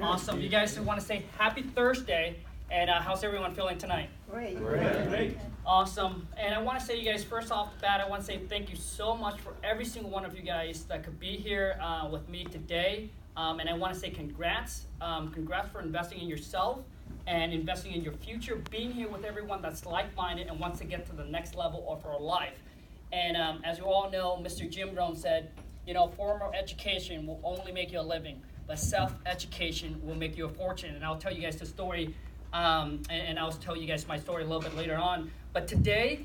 Awesome. You guys want to say happy Thursday, and how's everyone feeling tonight? Great. Great. Awesome. And I want to say, you guys, first off the bat, I want to say thank you so much for every single one of you guys that could be here with me today. And I want to say congrats. Congrats for investing in yourself and investing in your future, being here with everyone that's like-minded and wants to get to the next level of our life. And as you all know, Mr. Jim Rohn said, formal education will only make you a living, but self-education will make you a fortune. And I'll tell you guys the story, and I'll tell you guys my story a little bit later on. But today,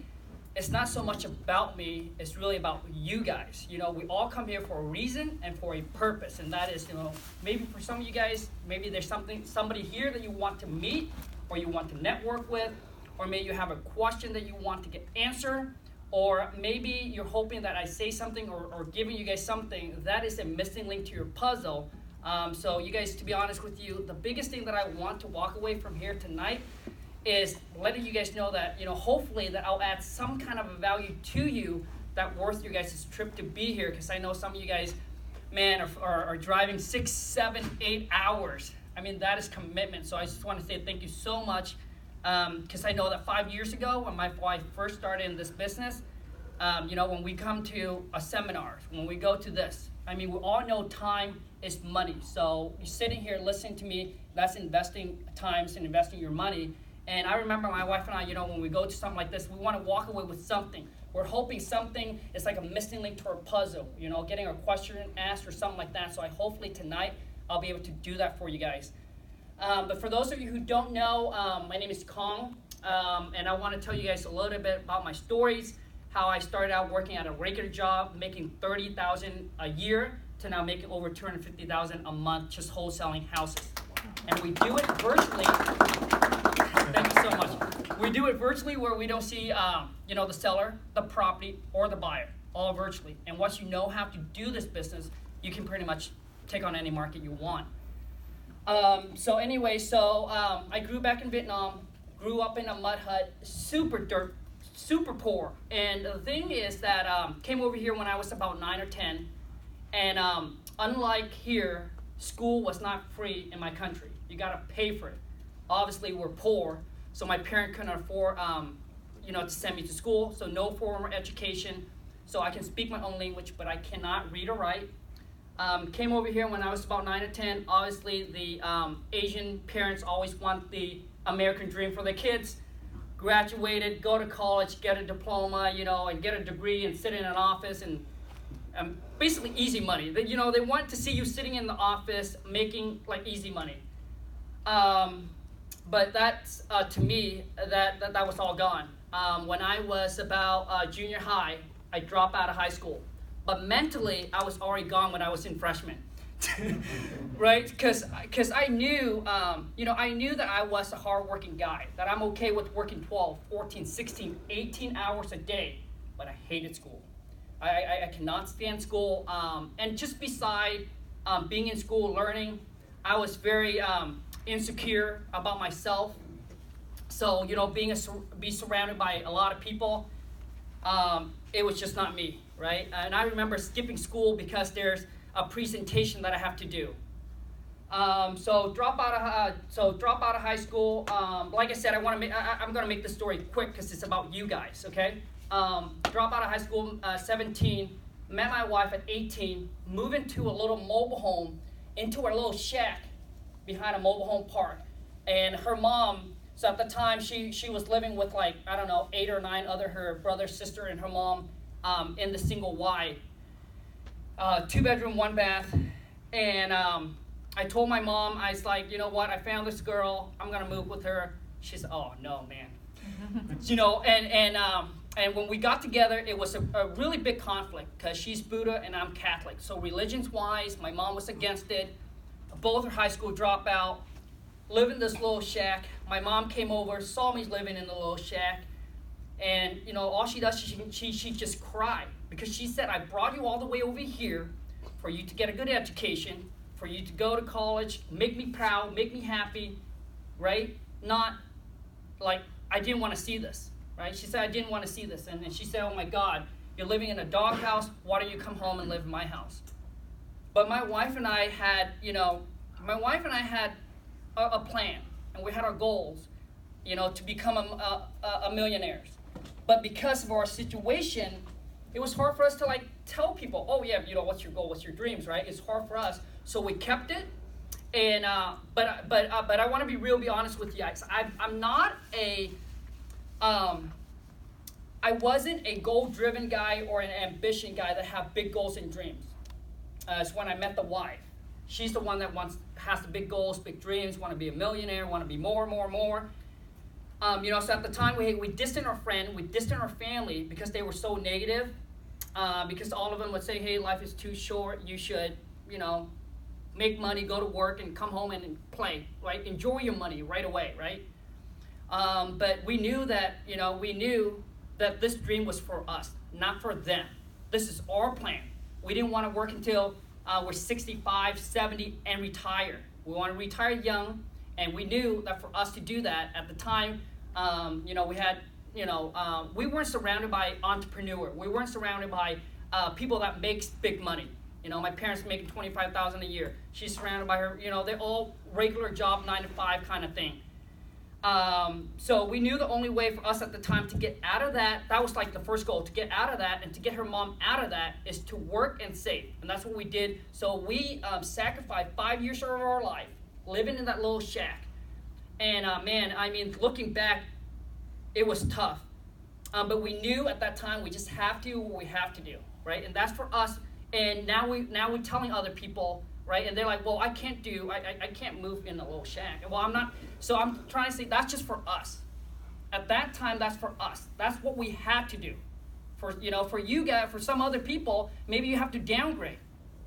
it's not so much about me, it's really about you guys. We all come here for a reason and for a purpose, and that is, maybe for some of you guys, maybe there's somebody here that you want to meet, or you want to network with, or maybe you have a question that you want to get answered, or maybe you're hoping that I say something or giving you guys something that is a missing link to your puzzle. So you guys, to be honest with you, the biggest thing that I want to walk away from here tonight is letting you guys know that, hopefully that I'll add some kind of a value to you that worth your guys' trip to be here, because I know some of you guys, man, are driving 6, 7, 8 hours. I mean, that is commitment. So I just want to say thank you so much, because I know that 5 years ago when my wife first started in this business, when we come to a seminar, when we go to this, I mean, we all know time is money. So you're sitting here listening to me, that's investing times and investing your money. And I remember my wife and I, when we go to something like this, we want to walk away with something. We're hoping something is like a missing link to our puzzle, getting a question asked or something like that. So hopefully tonight I'll be able to do that for you guys. But for those of you who don't know, my name is Khang, and I want to tell you guys a little bit about my stories, how I started out working at a regular job, making $30,000 a year, to now making over $250,000 a month, just wholesaling houses. And we do it virtually. Thank you so much. We do it virtually where we don't see, the seller, the property, or the buyer, all virtually. And once you know how to do this business, you can pretty much take on any market you want. I grew back in Vietnam, grew up in a mud hut, super poor. And the thing is that came over here when I was about 9 or 10. And unlike here, school was not free in my country. You got to pay for it. Obviously, we're poor, so my parent couldn't afford, to send me to school. So no formal education. So I can speak my own language, but I cannot read or write. Came over here when I was about 9 or 10. Obviously, the Asian parents always want the American dream for their kids. Graduated, go to college, get a diploma, and get a degree and sit in an office and basically easy money. They want to see you sitting in the office making like easy money. But that's, to me, that was all gone. When I was about junior high, I dropped out of high school. But mentally, I was already gone when I was in freshman. Right? Because I knew, I knew that I was a hardworking guy, that I'm okay with working 12, 14, 16, 18 hours a day, but I hated school. I cannot stand school. And just beside being in school, learning, I was very insecure about myself. So, be surrounded by a lot of people, it was just not me, right? And I remember skipping school because there's a presentation that I have to do. So drop out of high school. Like I said, I'm gonna make this story quick because it's about you guys, okay? Drop out of high school, 17, met my wife at 18, moved into a little mobile home, into a little shack behind a mobile home park. And her mom, so at the time she was living with 8 or 9 other, her brother, sister, and her mom in the single wide. 2-bedroom, 1 bath. And I told my mom, I was like, you know what, I found this girl, I'm gonna move with her. She said, oh no, man. And when we got together, it was a really big conflict because she's Buddha and I'm Catholic. So religions-wise, my mom was against it. Both are high school dropout, live in this little shack. My mom came over, saw me living in the little shack. And, all she does, she just cried because she said, I brought you all the way over here for you to get a good education, for you to go to college, make me proud, make me happy, right? Not like I didn't want to see this, right? She said, I didn't want to see this. And she said, oh my God, you're living in a doghouse. Why don't you come home and live in my house? But my wife and I had, my wife and I had a plan, and we had our goals, to become a millionaires. But because of our situation, it was hard for us to tell people, oh yeah, what's your goal, what's your dreams, right? It's hard for us, so we kept it. And but I want to be honest with you guys. I'm not I wasn't a goal-driven guy or an ambition guy that have big goals and dreams. It's when I met the wife. She's the one that has the big goals, big dreams, want to be a millionaire, want to be more. So at the time we distanced our friend, we distanced our family because they were so negative. Because all of them would say, hey, life is too short. You should, make money, go to work, and come home and play, right? Enjoy your money right away, right? But we knew that this dream was for us, not for them. This is our plan. We didn't want to work until we're 65, 70, and retire. We want to retire young, and we knew that for us to do that at the time, we had, we weren't surrounded by entrepreneurs. We weren't surrounded by people that makes big money. My parents making $25,000 a year. She's surrounded by her, they're all regular job, 9 to 5 kind of thing. So we knew the only way for us at the time to get out of that was like the first goal, to get out of that and to get her mom out of that is to work and save. And that's what we did. So we sacrificed 5 years of our life living in that little shack. And looking back, it was tough. But we knew at that time we just have to do what we have to do, right? And that's for us. And now we're telling other people, right? And they're like, well, I can't move in a little shack. Well, I'm not. So I'm trying to say that's just for us. At that time, that's for us. That's what we had to do. For you guys, for some other people, maybe you have to downgrade.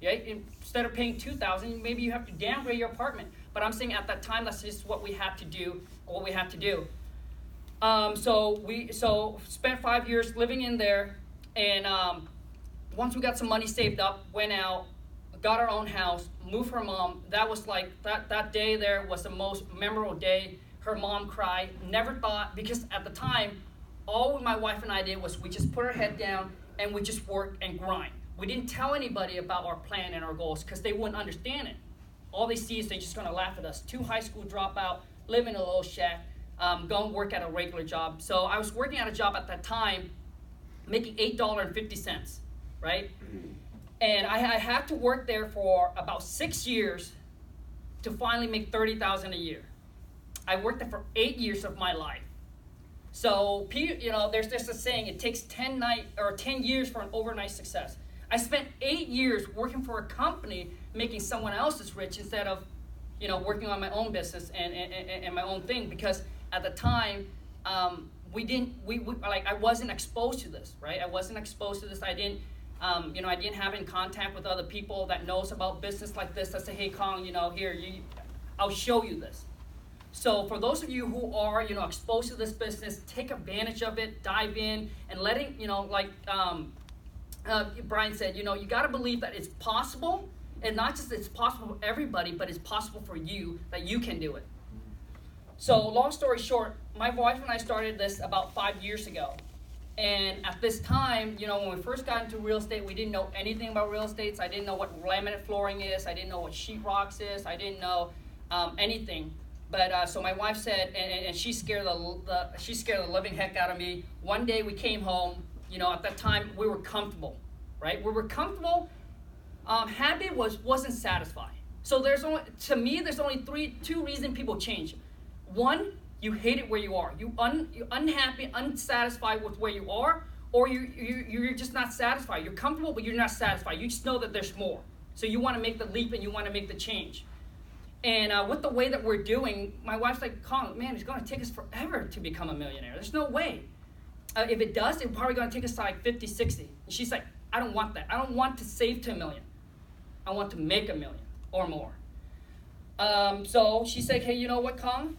Right? Instead of paying $2,000, maybe you have to downgrade your apartment. But I'm saying at that time, that's just what we had to do. So we spent 5 years living in there, and once we got some money saved up, went out, got our own house, moved her mom. That was like, that day there was the most memorable day. Her mom cried. Never thought, because at the time, all my wife and I did was we just put our head down and we just worked and grind. We didn't tell anybody about our plan and our goals because they wouldn't understand it. All they see is they're just going to laugh at us. 2 high school dropout, live in a little shack, go and work at a regular job. So I was working at a job at that time, making $8.50, right? And I had to work there for about 6 years to finally make $30,000 a year. I worked there for 8 years of my life. So, there's just a saying, it takes 10 years for an overnight success. I spent 8 years working for a company making someone else's rich instead of, working on my own business and my own thing, because at the time, I wasn't exposed to this, right? I wasn't exposed to this. I didn't have any contact with other people that knows about business like this. I say, hey, Khang, I'll show you this. So for those of you who are, exposed to this business, take advantage of it, dive in, and letting, Brian said, you got to believe that it's possible, and not just it's possible for everybody, but it's possible for you, that you can do it. So long story short, my wife and I started this about 5 years ago. And at this time, when we first got into real estate, we didn't know anything about real estate. I didn't know what laminate flooring is. I didn't know what sheetrock is. I didn't know anything. But so my wife said, and she scared the living heck out of me. One day we came home. At that time we were comfortable, right? We were comfortable. Happy wasn't satisfied. So there's only two reasons people change. One, you hate it where you are. You're unhappy, unsatisfied with where you are, or you're just not satisfied. You're comfortable, but you're not satisfied. You just know that there's more. So you want to make the leap and you want to make the change. And with the way that we're doing, my wife's like, Khang, man, it's going to take us forever to become a millionaire. There's no way. If it does, it's probably going to take us to like 50, 60. And she's like, I don't want that. I don't want to save to $1 million. I want to make $1 million or more. So she said, hey, you know what, Khang?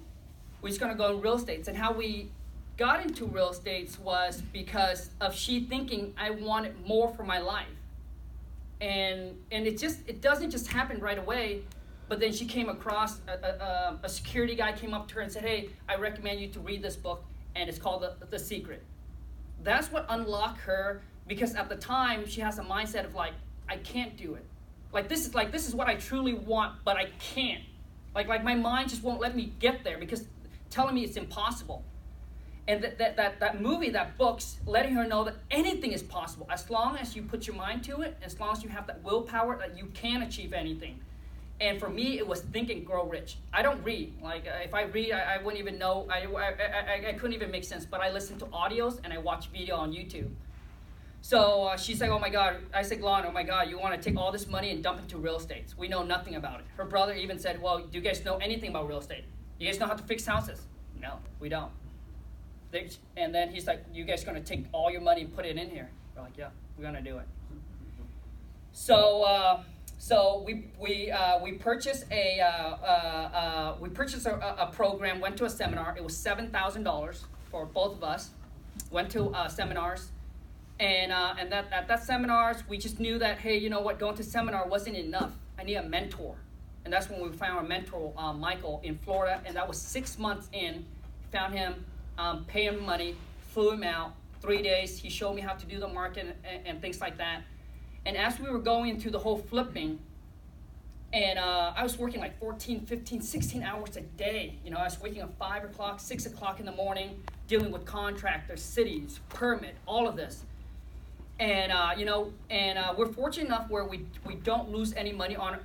We're just going to go in real estate. And how we got into real estate was because of she thinking I wanted more for my life. And it doesn't just happen right away. But then she came across, a security guy came up to her and said, hey, I recommend you to read this book, and it's called The Secret. That's what unlocked her, because at the time, she has a mindset of like, I can't do it. this is what I truly want, but I can't. Like my mind just won't let me get there because telling me it's impossible. And that movie, that book's letting her know that anything is possible as long as you put your mind to it, as long as you have that willpower that you can achieve anything. And for me, it was Think and Grow Rich. I don't read. Like if I read, I wouldn't even know. I couldn't even make sense. But I listen to audios and I watch video on YouTube. So she's like, oh my God. I said, Lon, oh my God, you want to take all this money and dump it into real estate? We know nothing about it. Her brother even said, well, do you guys know anything about real estate? You guys know how to fix houses? No, we don't. And then he's like, you guys going to take all your money and put it in here? We're like, yeah, we're going to do it. So we purchased a program, went to a seminar. It was $7,000 for both of us. Went to seminars, and at that seminars we just knew that, hey, you know what, going to seminar wasn't enough. I need a mentor, and that's when we found our mentor, Michael, in Florida, and that was 6 months in. Found him, paid him money, flew him out 3 days. He showed me how to do the market and things like that. And as we were going into the whole flipping, and I was working like 14, 15, 16 hours a day. You know, I was waking up 5 o'clock, 6 o'clock in the morning, dealing with contractors, cities, permit, all of this. And, we're fortunate enough where we don't lose any money on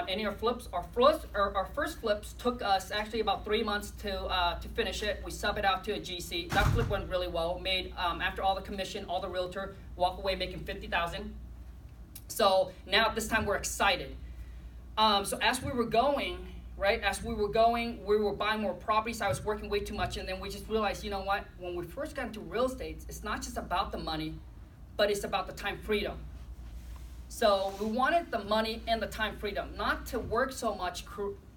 any of our flips. Our first flips took us actually about 3 months to finish it. We sub it out to a GC. That flip went really well. Made, after all the commission, all the realtor, walk away making $50,000. So now at this time we're excited. So as we were going, we were buying more properties. I was working way too much, and then we just realized, you know what? When we first got into real estate, it's not just about the money, but it's about the time freedom. So we wanted the money and the time freedom, not to work so much,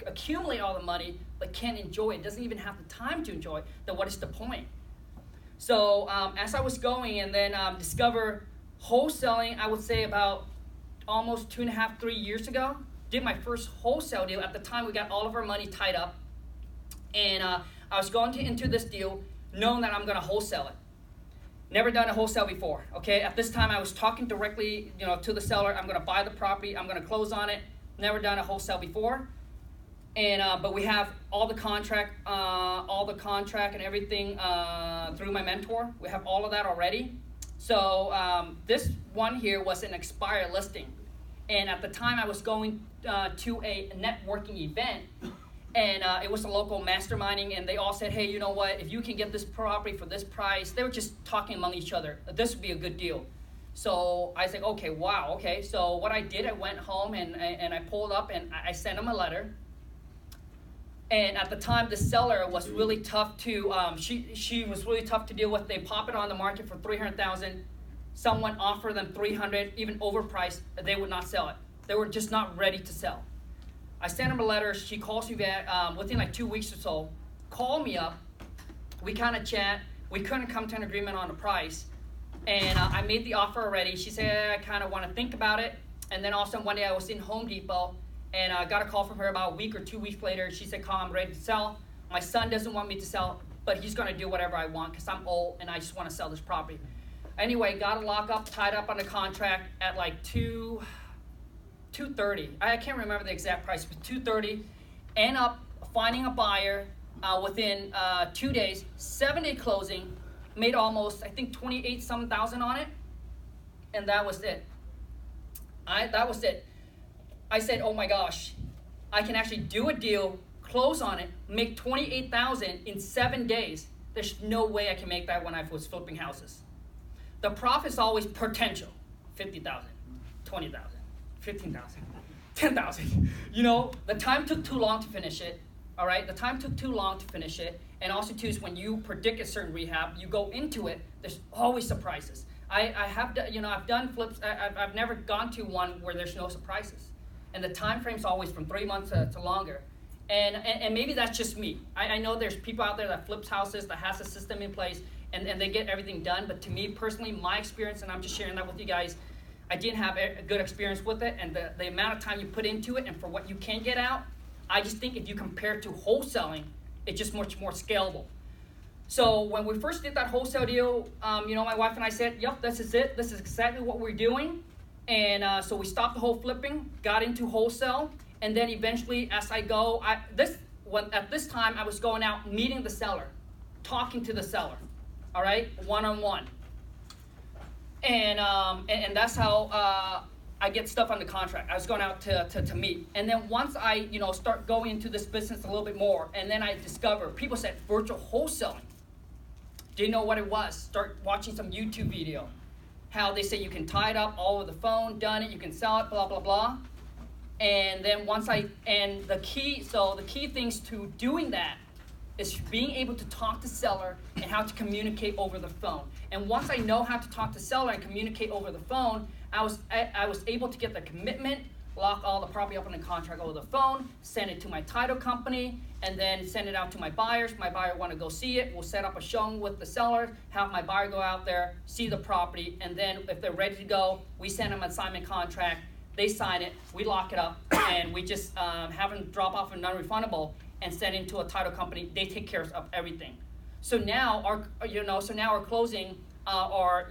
accumulate all the money, but can't enjoy it. Doesn't even have the time to enjoy it. Then what is the point? So as I was going, and then discover wholesaling, I would say about almost 2.5, 3 years ago. Did my first wholesale deal. At the time, we got all of our money tied up, and I was going into this deal knowing that I'm going to wholesale it. Never done a wholesale before. Okay, at this time, I was talking directly, to the seller. I'm going to buy the property. I'm going to close on it. Never done a wholesale before, and but we have all the contract and everything through my mentor. We have all of that already. So this one here was an expired listing. And at the time, I was going to a networking event, and it was a local masterminding, and they all said, hey, you know what, if you can get this property for this price, they were just talking among each other, this would be a good deal. So I said, okay, wow, okay. So what I did, I went home, and I pulled up, and I sent them a letter. And at the time, the seller was really tough to, she was really tough to deal with. They pop it on the market for $300,000. Someone offered them $300,000, even overpriced, they would not sell it. They were just not ready to sell. I sent them a letter. She calls me back within like 2 weeks or so. Called me up. We kind of chat. We couldn't come to an agreement on the price. And I made the offer already. She said, I kind of want to think about it. And then all of a sudden one day I was in Home Depot, and I got a call from her about a week or 2 weeks later. She said, Khang, I'm ready to sell. My son doesn't want me to sell, but he's going to do whatever I want because I'm old and I just want to sell this property. Anyway, got a lockup, tied up on the contract at like $230. I can't remember the exact price, but $230. End up finding a buyer within 2 days, 7-day closing, made almost, I think, 28-some thousand on it, and that was it. That was it. I said, oh my gosh, I can actually do a deal, close on it, make $28,000 in 7 days. There's no way I can make that when I was flipping houses. The profit's always potential, 50,000, 20,000, 15,000, 10,000. The time took too long to finish it, all right? The time took too long to finish it. And also, too, is when you predict a certain rehab, you go into it, there's always surprises. I've done flips. I've never gone to one where there's no surprises. And the time frame's always from 3 months to longer. And maybe that's just me. I know there's people out there that flips houses, that has a system in place, and they get everything done. But to me personally, my experience, and I'm just sharing that with you guys, I didn't have a good experience with it. And the amount of time you put into it and for what you can get out, I just think if you compare it to wholesaling, it's just much more scalable. So when we first did that wholesale deal, my wife and I said, yep, this is it. This is exactly what we're doing. And so we stopped the whole flipping, got into wholesale, and then eventually as I go, at this time I was going out meeting the seller, talking to the seller, all right, one-on-one. And that's how I get stuff on the contract. I was going out to meet. And then once I, start going into this business a little bit more, and then I discovered, people said virtual wholesaling. Didn't know what it was. Start watching some YouTube video. How they say you can tie it up all over the phone, done it, you can sell it, blah, blah, blah. And then the key things to doing that is being able to talk to seller and how to communicate over the phone. And once I know how to talk to seller and communicate over the phone, I was able to get the commitment, lock all the property up in the contract over the phone, send it to my title company, and then send it out to my buyers. My buyer want to go see it. We'll set up a showing with the seller, have my buyer go out there, see the property, and then if they're ready to go, we send them an assignment contract. They sign it, we lock it up, and we just have them drop off a non-refundable and send it to a title company. They take care of everything. So now our closing are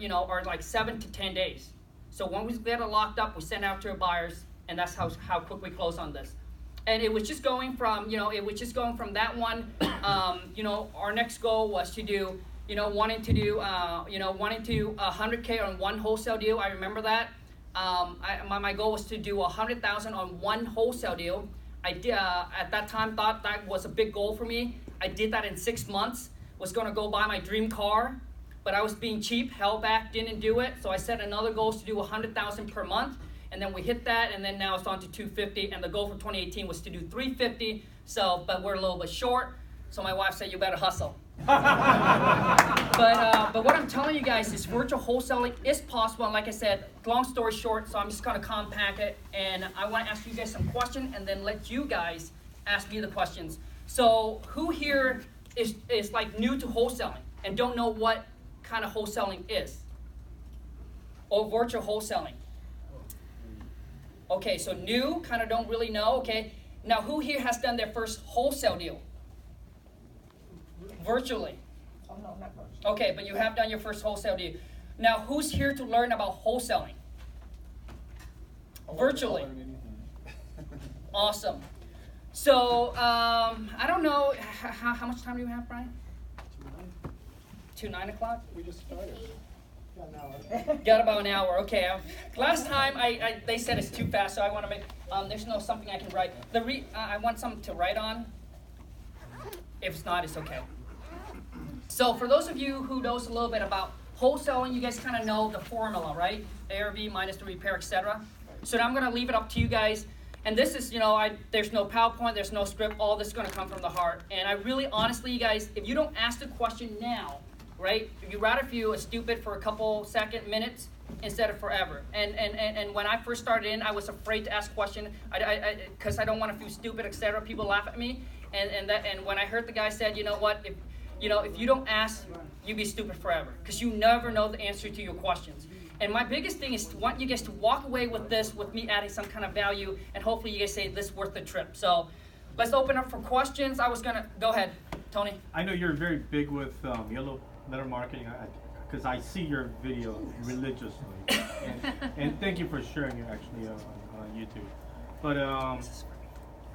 like 7 to 10 days. So when we get it locked up, we send out to our buyers, and that's how quick we close on this. And it was just going from that one. Our next goal was to do, wanting to 100K on one wholesale deal. I remember that. My goal was to do 100,000 on one wholesale deal. I did, at that time thought that was a big goal for me. I did that in 6 months. Was going to go buy my dream car, but I was being cheap, held back, didn't do it. So I set another goal to do 100,000 per month, and then we hit that, and then now it's on to 250. And the goal for 2018 was to do 350. So, but we're a little bit short. So my wife said, "You better hustle." But what I'm telling you guys is virtual wholesaling is possible. And like I said, long story short, so I'm just going to compact it. And I want to ask you guys some questions and then let you guys ask me the questions. So who here is like new to wholesaling and don't know what kind of wholesaling is? Or virtual wholesaling? Okay, so new, kind of don't really know. Okay, now who here has done their first wholesale deal? Virtually. Oh, no, not virtually. Okay, but you have done your first wholesale deal. Now, who's here to learn about wholesaling? Virtually. Awesome. So, I don't know, how much time do you have, Brian? To 9 o'clock? We just started. Got an hour. Got about an hour. Okay. Last time they said it's too fast, so I want to make. There's no something I can write. I want something to write on. If it's not, it's okay. So for those of you who knows a little bit about wholesaling, you guys kind of know the formula, right? ARV minus the repair, etc. So now I'm going to leave it up to you guys. And this is, there's no PowerPoint, there's no script. All this is going to come from the heart. And I really, honestly, you guys, if you don't ask the question now, right, you'd rather feel stupid for a couple minutes instead of forever. And when I first started in, I was afraid to ask questions because I don't want to feel stupid, etc. People laugh at me. And when I heard the guy said, if you don't ask, you'll be stupid forever because you never know the answer to your questions. And my biggest thing is to want you guys to walk away with this, with me adding some kind of value, and hopefully you guys say this is worth the trip. So let's open up for questions. Go ahead, Tony. I know you're very big with yellow letter marketing because I see your video religiously. and thank you for sharing it actually on YouTube. But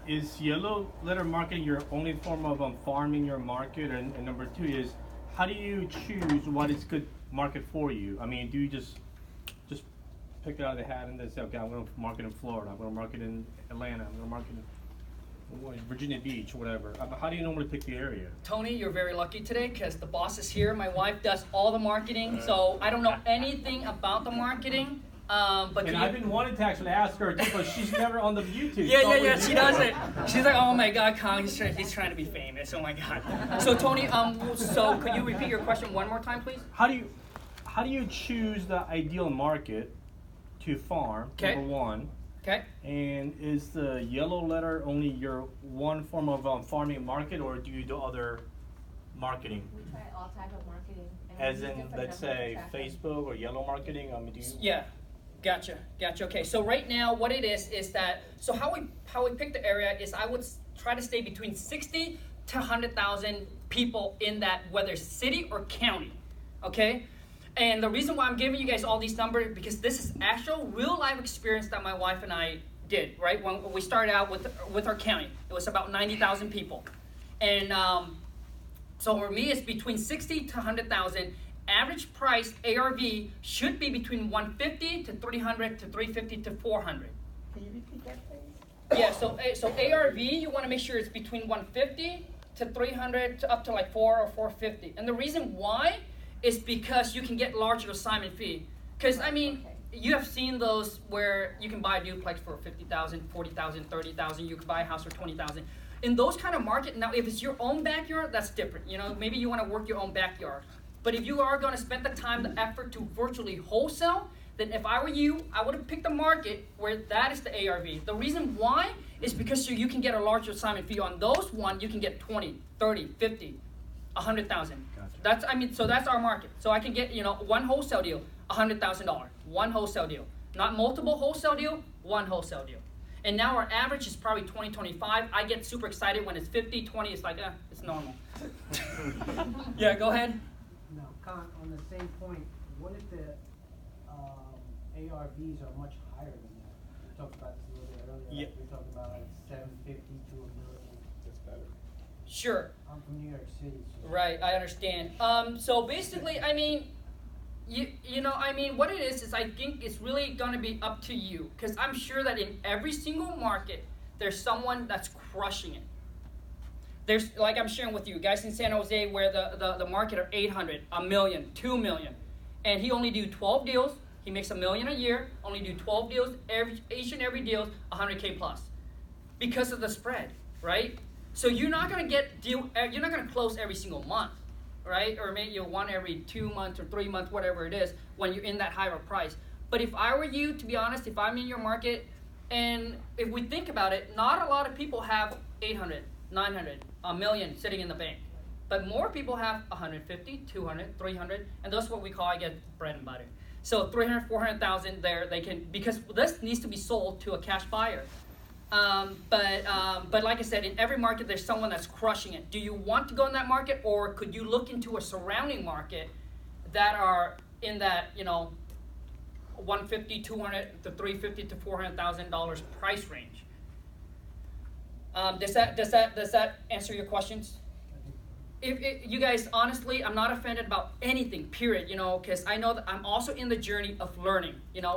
is yellow letter marketing your only form of farming your market? And number two is, how do you choose what is good market for you? I mean, do you just pick it out of the hat and then say, okay, I'm going to market in Florida, I'm going to market in Atlanta, I'm going to market in Virginia Beach, whatever. How do you normally pick the area? Tony, you're very lucky today because the boss is here. My wife does all the marketing, so I don't know anything about the marketing. But I've been wanting to actually ask her, but she's never on the YouTube. Yeah, she does it. She's like, oh my God, Khang, he's trying to be famous. Oh my God. So Tony, so could you repeat your question one more time, please? How do you choose the ideal market to farm? Okay. Number one. Okay. And is the yellow letter only your one form of farming market, or do you do other marketing? We try all type of marketing. As in, let's say, Facebook or yellow marketing? Do you? Yeah. Gotcha. Okay. So right now, what it is that how we pick the area is I would try to stay between 60 to 100,000 people in that, whether city or county. Okay. And the reason why I'm giving you guys all these numbers, because this is actual real life experience that my wife and I did, right? When we started out with our county, it was about 90,000 people. And so for me, it's between 60 to 100,000. Average price ARV should be between 150 to 300 to 350 to 400. Can you repeat that, please? Yeah, so ARV, you want to make sure it's between 150 to 300 to up to like 4 or 450. And the reason why is because you can get larger assignment fee. Because, I mean, you have seen those where you can buy a duplex for 50,000, 40,000, 30,000. You can buy a house for 20,000. In those kind of market, now if it's your own backyard, that's different. You know, maybe you want to work your own backyard. But if you are going to spend the time, the effort to virtually wholesale, then if I were you, I would have picked a market where that is the ARV. The reason why is because you can get a larger assignment fee. On those one, you can get 20, 30, 50, 100,000. Gotcha. So that's our market. So I can get, one wholesale deal, $100,000. One wholesale deal. Not multiple wholesale deal, one wholesale deal. And now our average is probably 20, 25. I get super excited when it's 50, 20, it's like, it's normal. Yeah, go ahead. Now, Khang, on the same point, what if the ARVs are much higher than that? We talked about this a little bit earlier. Yeah. We talked about like 750 to $1 million. That's better. Sure. I'm from New York City. So Right, I understand. So basically, what it is I think it's really gonna be up to you, because I'm sure that in every single market, there's someone that's crushing it. There's, like I'm sharing with you, guys in San Jose where the market are 800, a million, 2 million, and he only do 12 deals. He makes $1 million a year, only do 12 deals, each and every deal 100K plus, because of the spread, right? So you're not gonna you're not gonna close every single month, right? Or maybe you're one every 2 months or 3 months, whatever it is, when you're in that higher price. But if I were you, to be honest, if I'm in your market, and if we think about it, not a lot of people have 800, 900, a million sitting in the bank. But more people have 150, 200, 300, and that's what we call, I get bread and butter. So 300, 400,000 there, they can, because this needs to be sold to a cash buyer. But like I said, in every market, there's someone that's crushing it. Do you want to go in that market, or could you look into a surrounding market that are in that, 150, 200 to 350 to $400,000 price range? Does that answer your questions? If you guys, honestly, I'm not offended about anything, period, because I know that I'm also in the journey of learning.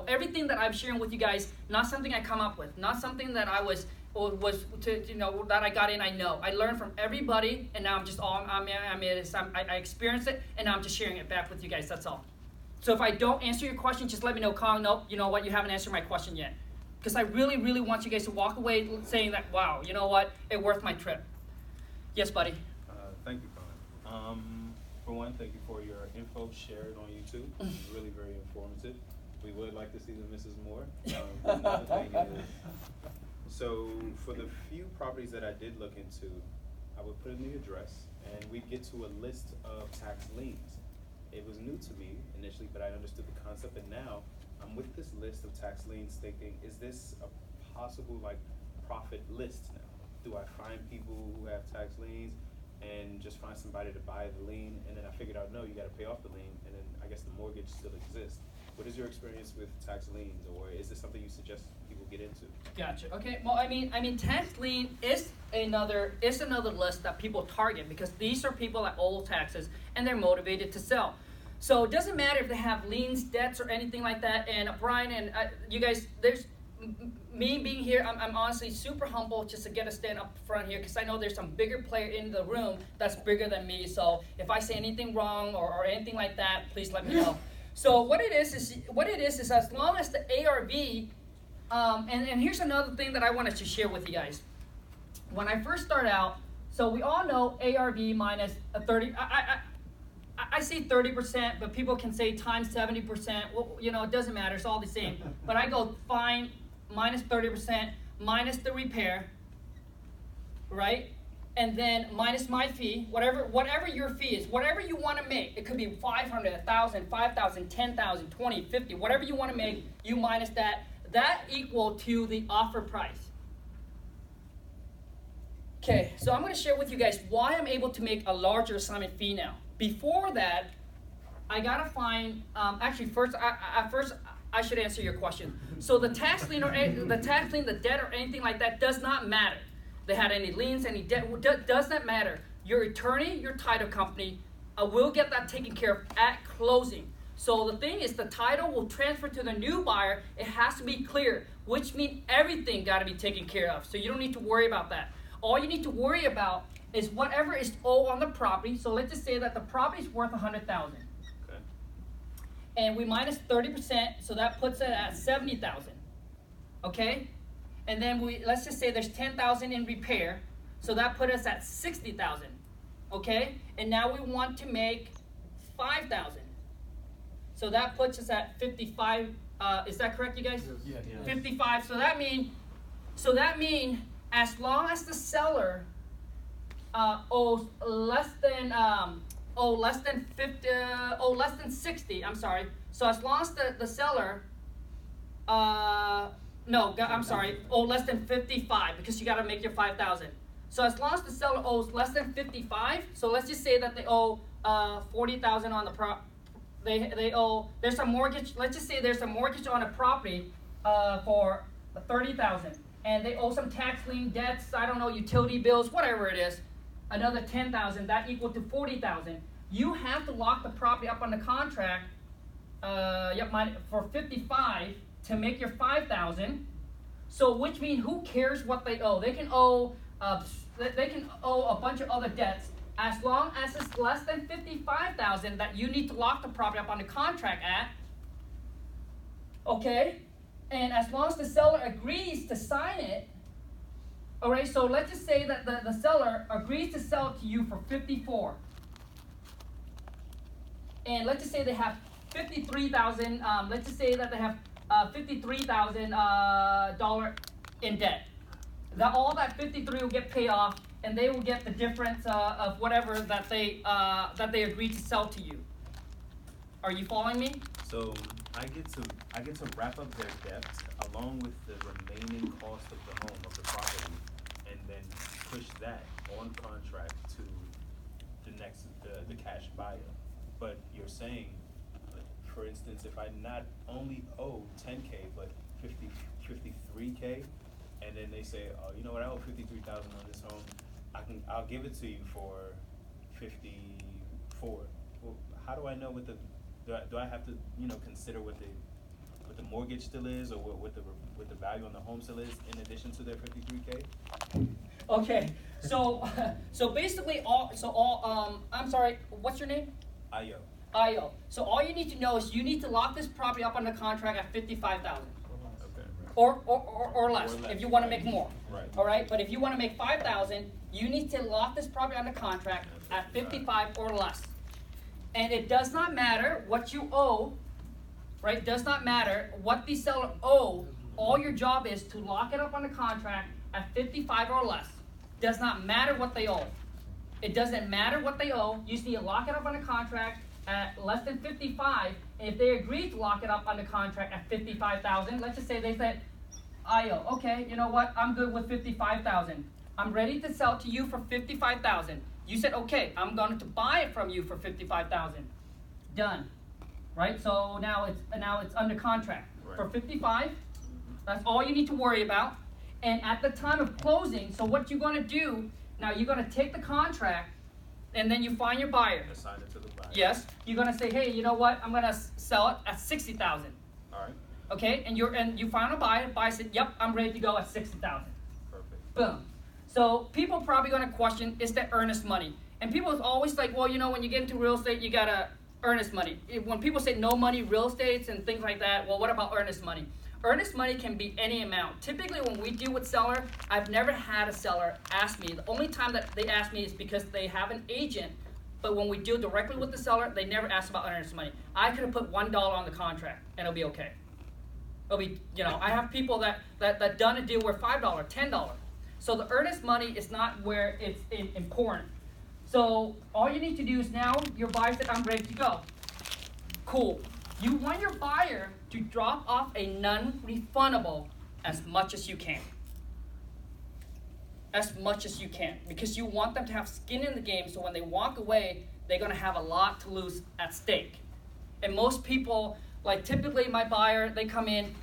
Everything that I'm sharing with you guys, not something I come up with, not something that I that I got in, I know. I learned from everybody, and now I'm just I experienced it, and now I'm just sharing it back with you guys, that's all. So if I don't answer your question, just let me know, Khang, nope, you know what, you haven't answered my question yet. Because I really, really want you guys to walk away saying that, wow, you know what, it worth my trip. Yes, buddy. Thank you, Khang. For one, thank you for your info shared on YouTube. It's really very informative. We would like to see the Mrs. Moore. Another thing is, so for the few properties that I did look into, I would put in the address, and we'd get to a list of tax liens. It was new to me initially, but I understood the concept, and now I'm with this list of tax liens thinking, is this a possible profit list now? Do I find people who have tax liens and just find somebody to buy the lien? And then I figured out, no, you gotta pay off the lien, and then I guess the mortgage still exists. What is your experience with tax liens, or is this something you suggest people get into? Gotcha. Okay. Well, I mean, tax lien is another list that people target, because these are people that owe taxes and they're motivated to sell. So it doesn't matter if they have liens, debts, or anything like that. And Brian and you guys, there's me being here. I'm honestly super humble just to get a stand up front here, because I know there's some bigger player in the room that's bigger than me. So if I say anything wrong or anything like that, please let me know. So what it is as long as the ARV, and here's another thing that I wanted to share with you guys. When I first started out, so we all know ARV minus a 30. I say 30%, but people can say times 70%. Well, it doesn't matter. It's all the same. But I go fine, minus 30%, minus the repair, right? And then minus my fee, whatever your fee is, whatever you want to make. It could be 500, 1,000, 5,000, 10,000, 20, 50, whatever you want to make, you minus that. That equal to the offer price. Okay, so I'm going to share with you guys why I'm able to make a larger assignment fee now. Before that, I gotta find. Actually, first, I should answer your question. So the tax lien the debt or anything like that does not matter. They had any liens, any debt, does not matter. Your attorney, your title company, will get that taken care of at closing. So the thing is, the title will transfer to the new buyer. It has to be clear, which means everything got to be taken care of. So you don't need to worry about that. All you need to worry about is whatever is owed on the property. So let's just say that the property is worth $100,000. Okay. And we minus 30%, so that puts it at 70,000. Okay? And then let's just say there's 10,000 in repair, so that put us at 60,000. Okay? And now we want to make 5,000. So that puts us at 55. Is that correct, you guys? Yeah. 55. So that mean as long as the seller owes less than 60. I'm sorry. So as long as the seller less than 55, because you got to make your 5,000. So as long as the seller owes less than 55, so let's just say that they owe 40,000 on the they owe, there's a mortgage, let's just say there's a mortgage on a property for 30,000, and they owe some tax lien debts, I don't know, utility bills, whatever it is, another 10,000, that equal to 40,000. You have to lock the property up on the contract for 55 to make your 5,000. So which means who cares what they owe? They can owe a bunch of other debts. As long as it's less than 55,000 that you need to lock the property up on the contract at, okay? And as long as the seller agrees to sign it, all right, so let's just say that the seller agrees to sell it to you for 54. And let's just say they have 53,000, let's just say that they have $53,000 in debt. All that 53 will get paid off, and they will get the difference of whatever that they agreed to sell to you. Are you following me? So I get to wrap up their debt along with the remaining cost of the home, of the property, and then push that on contract to the cash buyer. But you're saying, for instance, if I not only owe 10K but 53K, and then they say, oh, you know what, I owe 53,000 on this home, I'll give it to you for 54. Well, how do I know what do I have to consider what the mortgage still is, or what the value on the home still is in addition to their 53K? Okay, so basically I'm sorry, what's your name? Ayo. So all you need to know is you need to lock this property up on the contract at 55,000. Okay. Or less, if you want to make more. Right. All right, but if you want to make 5,000, you need to lock this property on the contract at 55 or less. And it does not matter what you owe, right? Does not matter what the seller owe. All your job is to lock it up on the contract at 55 or less. Does not matter what they owe. It doesn't matter what they owe. You just need to lock it up on the contract at less than 55. And if they agree to lock it up on the contract at 55,000, let's just say they said, Ayo, okay, you know what? I'm good with 55,000. I'm ready to sell to you for 55,000. You said, okay, I'm going to buy it from you for 55,000. Done, right? So now it's under contract for 55. That's all you need to worry about. And at the time of closing, so what you're going to do now, you're going to take the contract, and then you find your buyer. Assign it to the buyer. Yes, you're going to say, hey, you know what? I'm going to sell it at 60,000. All right. Okay, and you find a buyer. Buyer said, yep, I'm ready to go at 60,000. Perfect. Boom. So people probably going to question, is that earnest money? And people is always like, well, when you get into real estate, you got to earnest money. When people say no money real estates and things like that, well, what about earnest money? Earnest money can be any amount. Typically, when we deal with seller, I've never had a seller ask me. The only time that they ask me is because they have an agent. But when we deal directly with the seller, they never ask about earnest money. I could have put $1 on the contract, and it'll be okay. It'll be, I have people that done a deal where $5, $10. So the earnest money is not where it's important. So all you need to do is now your buyer said, I'm ready to go. Cool. You want your buyer to drop off a non-refundable as much as you can. As much as you can. Because you want them to have skin in the game, so when they walk away, they're going to have a lot to lose at stake. And most people, like typically my buyer, they come in,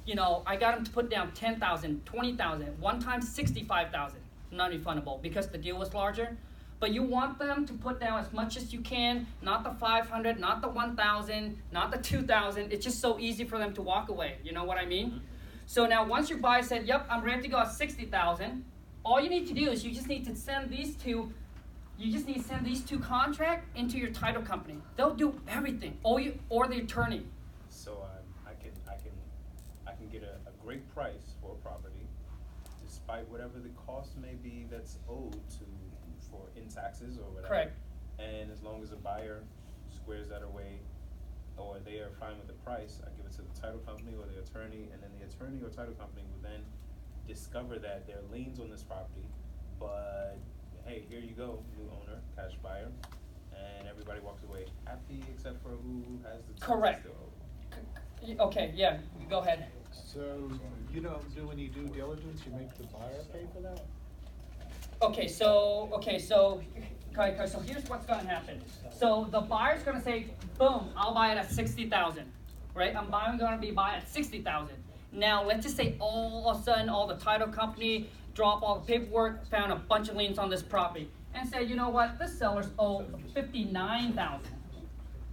you know, I got them to put down 10,000, 20,000, one time 65,000, non-refundable because the deal was larger. But you want them to put down as much as you can, not the 500, not the 1,000, not the 2,000. It's just so easy for them to walk away. You know what I mean? So now once your buyer said, yep, I'm ready to go at 60,000, all you need to do is you just need to send these two, contracts into your title company. They'll do everything, or the attorney. So I can get a great price for a property, despite whatever the cost may be that's owed for in taxes or whatever. Correct. And as long as the buyer squares that away, or they are fine with the price, I give it to the title company or the attorney, and then the attorney or title company will then discover that there are liens on this property, but hey, here you go, new owner, cash buyer, and everybody walks away happy except for who has the taxes Correct. still owed. Okay, yeah, go ahead. So you don't do any due diligence, you make the buyer pay for that? Okay, so here's what's gonna happen. So the buyer's gonna say, boom, I'll buy it at 60,000, right? I'm gonna be buying at 60,000. Now let's just say all of a sudden all the title company drop all the paperwork, found a bunch of liens on this property, and said, you know what, this seller's owe 59,000.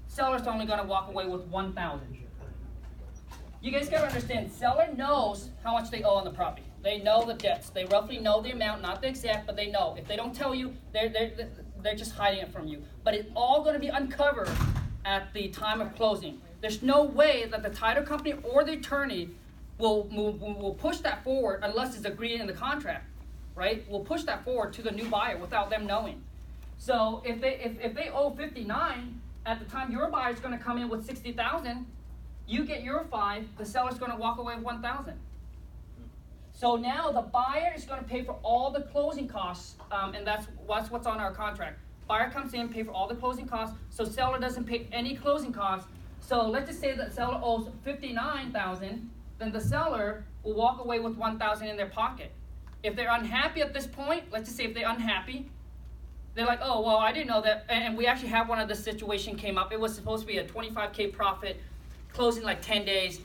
Seller's only gonna walk away with 1,000. You guys gotta understand, seller knows how much they owe on the property. They know the debts. They roughly know the amount, not the exact, but they know. If they don't tell you, they're just hiding it from you. But it's all gonna be uncovered at the time of closing. There's no way that the title company or the attorney will push that forward unless it's agreed in the contract, right? We'll push that forward to the new buyer without them knowing. So if they owe 59, at the time your buyer's gonna come in with 60,000, you get your 5, the seller's gonna walk away with 1,000. So now the buyer is gonna pay for all the closing costs, and that's what's on our contract. Buyer comes in, pay for all the closing costs, so seller doesn't pay any closing costs. So let's just say that seller owes 59,000, then the seller will walk away with 1,000 in their pocket. If they're unhappy at this point, let's just say if they're unhappy, they're like, oh, well, I didn't know that, and we actually have one of this situation came up. It was supposed to be a 25K profit, closing like 10 days,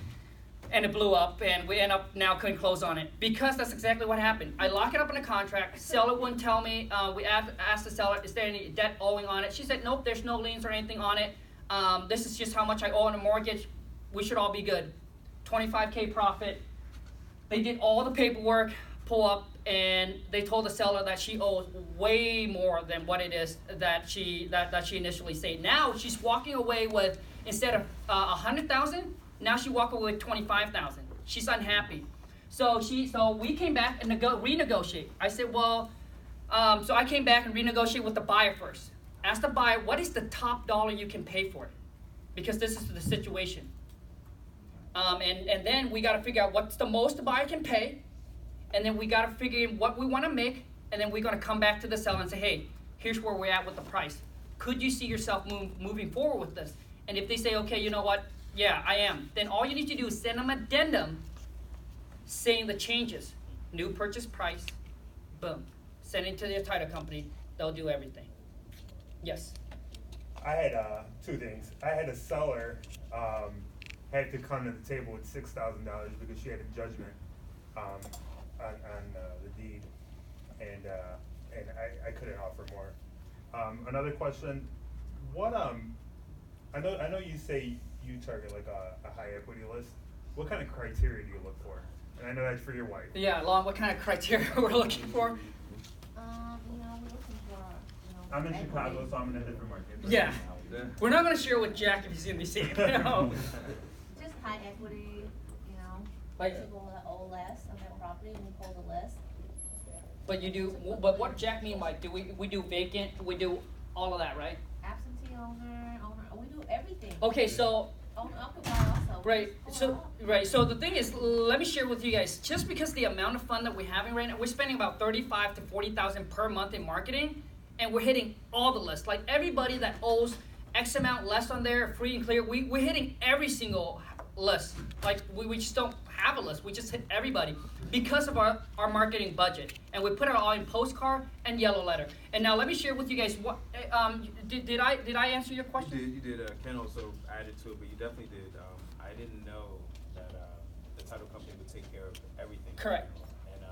and it blew up, and we end up now couldn't close on it. Because that's exactly what happened. I lock it up in a contract, seller wouldn't tell me, we asked the seller, is there any debt owing on it? She said, nope, there's no liens or anything on it. This is just how much I owe on a mortgage. We should all be good. 25K profit. They did all the paperwork, pull up, and they told the seller that she owes way more than what it is that she initially said. Now she's walking away with, instead of 100,000, now she walked away with 25,000. She's unhappy. So we came back and renegotiate. I said, well, so I came back and renegotiate with the buyer first. Ask the buyer, what is the top dollar you can pay for it? Because this is the situation. And then we got to figure out what's the most the buyer can pay, and then we got to figure in what we want to make, and then we're going to come back to the seller and say, hey, here's where we're at with the price. Could you see yourself moving forward with this? And if they say, okay, you know what, yeah, I am, then all you need to do is send them an addendum saying the changes. New purchase price, boom. Send it to their title company. They'll do everything. Yes? I had two things. I had a seller had to come to the table with $6,000 because she had a judgment on the deed, and I couldn't offer more. Another question: what I know you say you target like a high equity list. What kind of criteria do you look for? And I know that's for your wife. Yeah, Lon, what kind of criteria we're looking for? We're looking for, I'm in equity. Chicago, so I'm in a different market. Yeah. We're not going to share with Jack if he's in DC. You know? Just high equity, Like- people that owe less on their property, and we pull the list. But what Jack mean, like, we do vacant, we do all of that, right? Absentee owner, we do everything. Okay, so, Owner occupier also. right, We just pull it so, off. so the thing is, let me share with you guys, just because the amount of fun that we're having right now, we're spending about 35 to 40,000 per month in marketing, and we're hitting all the lists. Like everybody that owes X amount less on there, free and clear, we're hitting every single list. Like we just don't have a list. We just hit everybody because of our marketing budget, and we put it all in postcard and yellow letter. And now let me share with you guys what did I answer your question? You did. Ken also added to it, but you definitely did. I didn't know that the title company would take care of everything. Correct. And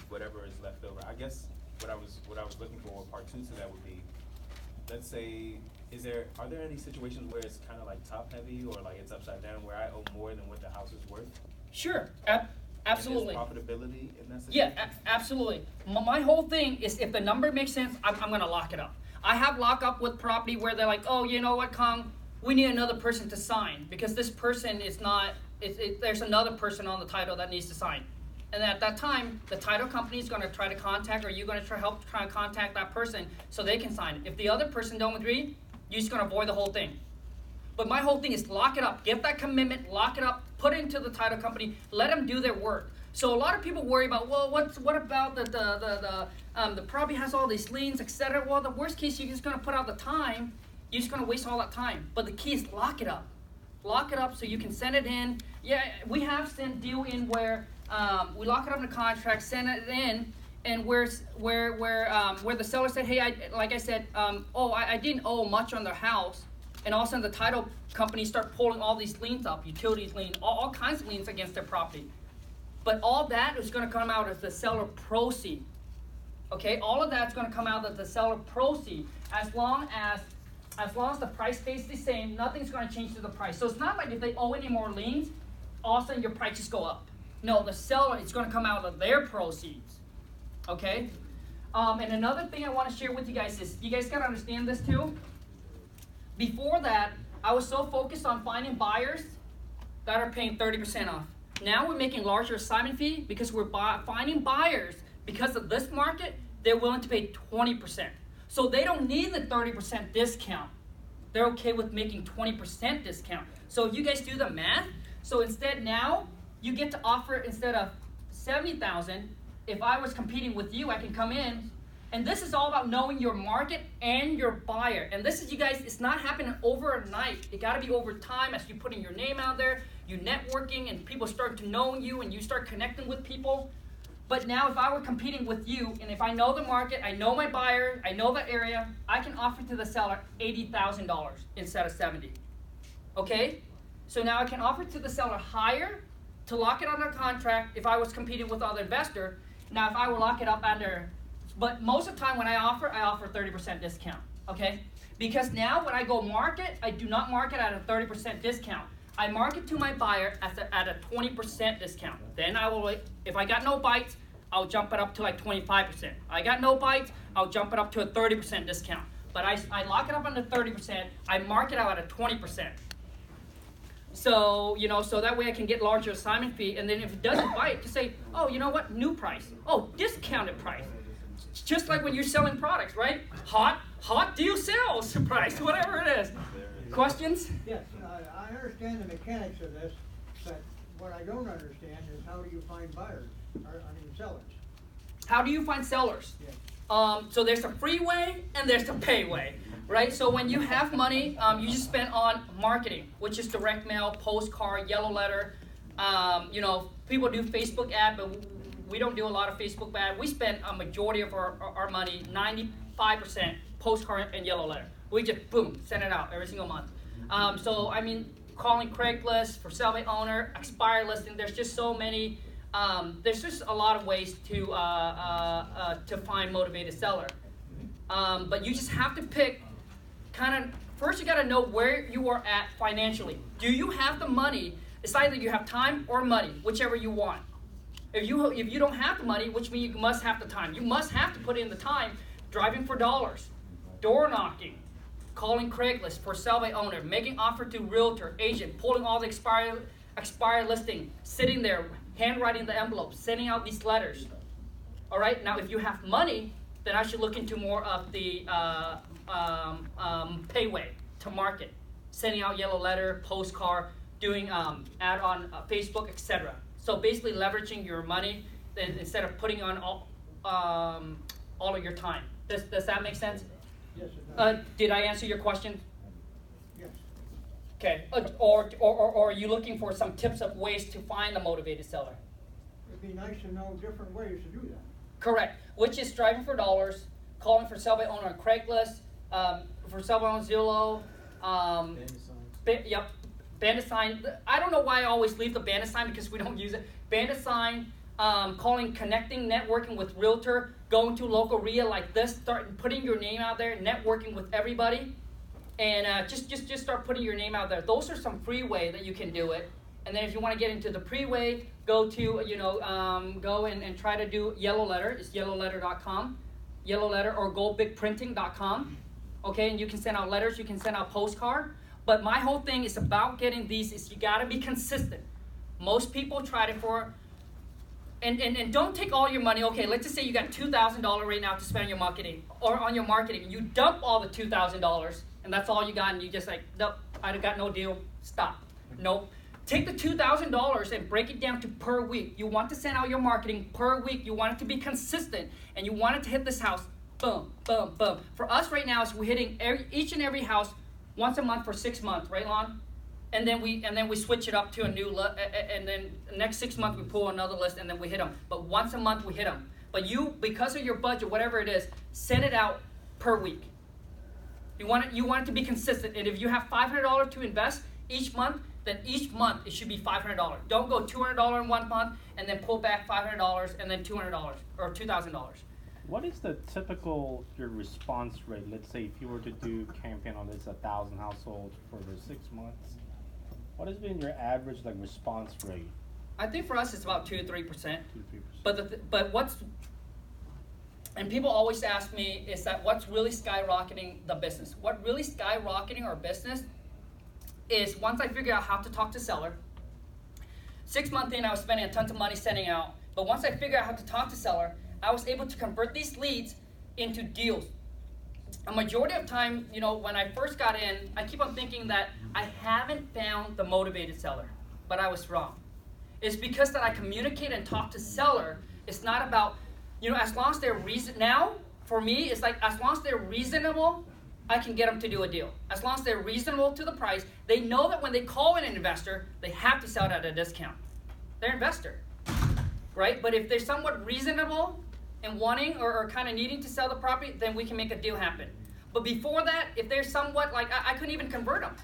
whatever is left over. I guess what I was looking for, part two to that would be, let's say, are there any situations where it's kind of like top heavy or like it's upside down where I owe more than what the house is worth? Sure, absolutely. And there's profitability in that situation? Yeah, absolutely. My whole thing is if the number makes sense, I'm gonna lock it up. I have lock up with property where they're like, oh, you know what, Khang, we need another person to sign because this person is not, there's another person on the title that needs to sign. And at that time, the title company is gonna try to contact, or you're gonna try to contact that person so they can sign it. If the other person don't agree, you're just gonna avoid the whole thing. But my whole thing is lock it up, get that commitment, lock it up, put it into the title company, let them do their work. So a lot of people worry about, well, what about the property has all these liens, etc. Well, the worst case, you're just gonna put out the time, you're just gonna waste all that time. But the key is lock it up. Lock it up so you can send it in. Yeah, we have sent deal in where we lock it up in the contract, send it in, and where the seller said, hey, I didn't owe much on the house, and all of a sudden the title company start pulling all these liens up, utilities lien, all kinds of liens against their property. But all that is going to come out as the seller proceed. Okay, all of that's going to come out as the seller proceed as long as the price stays the same. Nothing's going to change to the price. So it's not like if they owe any more liens, all of a sudden your prices go up. No, the seller, it's going to come out of their proceeds. Okay? And another thing I want to share with you guys is, you guys got to understand this too. Before that, I was so focused on finding buyers that are paying 30% off. Now we're making larger assignment fee because we're finding buyers, because of this market, they're willing to pay 20%. So they don't need the 30% discount. They're okay with making 20% discount. So if you guys do the math, so instead now, you get to offer, instead of $70,000, if I was competing with you, I can come in, and this is all about knowing your market and your buyer. And this is, you guys, it's not happening overnight. It gotta be over time as you putting your name out there, you networking, and people start to know you, and you start connecting with people. But now if I were competing with you, and if I know the market, I know my buyer, I know the area, I can offer to the seller $80,000 instead of $70,000. Okay? So now I can offer to the seller higher to lock it under contract if I was competing with other investor. Now if I would lock it up under, but most of the time when I offer 30% discount, okay? Because now when I go market, I do not market at a 30% discount. I market to my buyer at a 20% discount. Then I will, if I got no bites, I'll jump it up to like 25%. I got no bites, I'll jump it up to a 30% discount. But I lock it up under 30%, I market out at a 20%. So, so that way I can get larger assignment fee, and then if it doesn't bite, just say, oh, you know what, new price. Oh, discounted price. Just like when you're selling products, right? Hot deal sales price, whatever it is. Questions? Yes, I understand the mechanics of this, but what I don't understand is how do you find buyers, sellers? How do you find sellers? Yes. So there's the free way and there's the pay way, right? So when you have money, you just spend on marketing, which is direct mail, postcard, yellow letter. People do Facebook ad, but we don't do a lot of Facebook ad. We spend a majority of our money, 95%, postcard and yellow letter. We just, boom, send it out every single month. Calling Craigslist for sale by owner, expired listing. There's just so many. There's just a lot of ways to find motivated seller. But you just have to pick first you got to know where you are at financially. Do you have the money? It's either you have time or money, whichever you want. If you don't have the money, which means you must have the time. You must have to put in the time driving for dollars, door knocking, calling Craigslist for sale by owner, making offer to realtor, agent, pulling all the expired listing, sitting there, handwriting the envelope, sending out these letters. All right, now if you have money, then I should look into more of the pay way to market, sending out yellow letter, postcard, doing ad on Facebook, etc. So basically leveraging your money instead of putting on all of your time. Does that make sense? Yes, it does. Did I answer your question? Yes. Okay, or are you looking for some tips of ways to find the motivated seller? It'd be nice to know different ways to do that. Correct, which is striving for dollars, calling for sell by owner on Craigslist, for sell by owner Zillow, yep, bandit sign. I don't know why I always leave the bandit sign because we don't use it. Bandit sign, calling, connecting, networking with realtor, going to local REIA like this, start putting your name out there, networking with everybody, and just start putting your name out there. Those are some free way that you can do it. And then if you want to get into the pre-way, go to, go and try to do Yellow Letter. It's yellowletter.com, Yellow Letter, or goldbigprinting.com. Okay, and you can send out letters, you can send out postcard. But my whole thing is about getting these is you got to be consistent. Most people tried it for, and don't take all your money. Okay, let's just say you got $2,000 right now to spend on your marketing, or on your marketing. You dump all the $2,000, and that's all you got, and you just like, nope, I got no deal, stop. Nope. Take the $2,000 and break it down to per week. You want to send out your marketing per week. You want it to be consistent, and you want it to hit this house, boom, boom, boom. For us right now, is we're hitting each and every house once a month for 6 months, right, Lon? And then we switch it up to a new list, and then the next 6 months we pull another list, and then we hit them. But once a month we hit them. But you, because of your budget, whatever it is, send it out per week. You want it to be consistent, and if you have $500 to invest each month, then each month it should be $500. Don't go $200 in 1 month and then pull back $500 and then $200 or $2,000. What is the typical your response rate? Let's say if you were to do campaign on this 1,000 households for the 6 months, what has been your average response rate? I think for us it's about 2 to 3%. 2-3%. But what's, and people always ask me, is that what's really skyrocketing the business? What really skyrocketing our business is once I figure out how to talk to seller. 6 months in, I was spending a ton of money sending out. But once I figured out how to talk to seller, I was able to convert these leads into deals. A majority of time, when I first got in, I keep on thinking that I haven't found the motivated seller, but I was wrong. It's because that I communicate and talk to seller. It's not about, as long as they're now, for me, it's like as long as they're reasonable, I can get them to do a deal. As long as they're reasonable to the price, they know that when they call in an investor, they have to sell it at a discount. They're an investor, right? But if they're somewhat reasonable and wanting or kind of needing to sell the property, then we can make a deal happen. But before that, if they're somewhat I couldn't even convert them.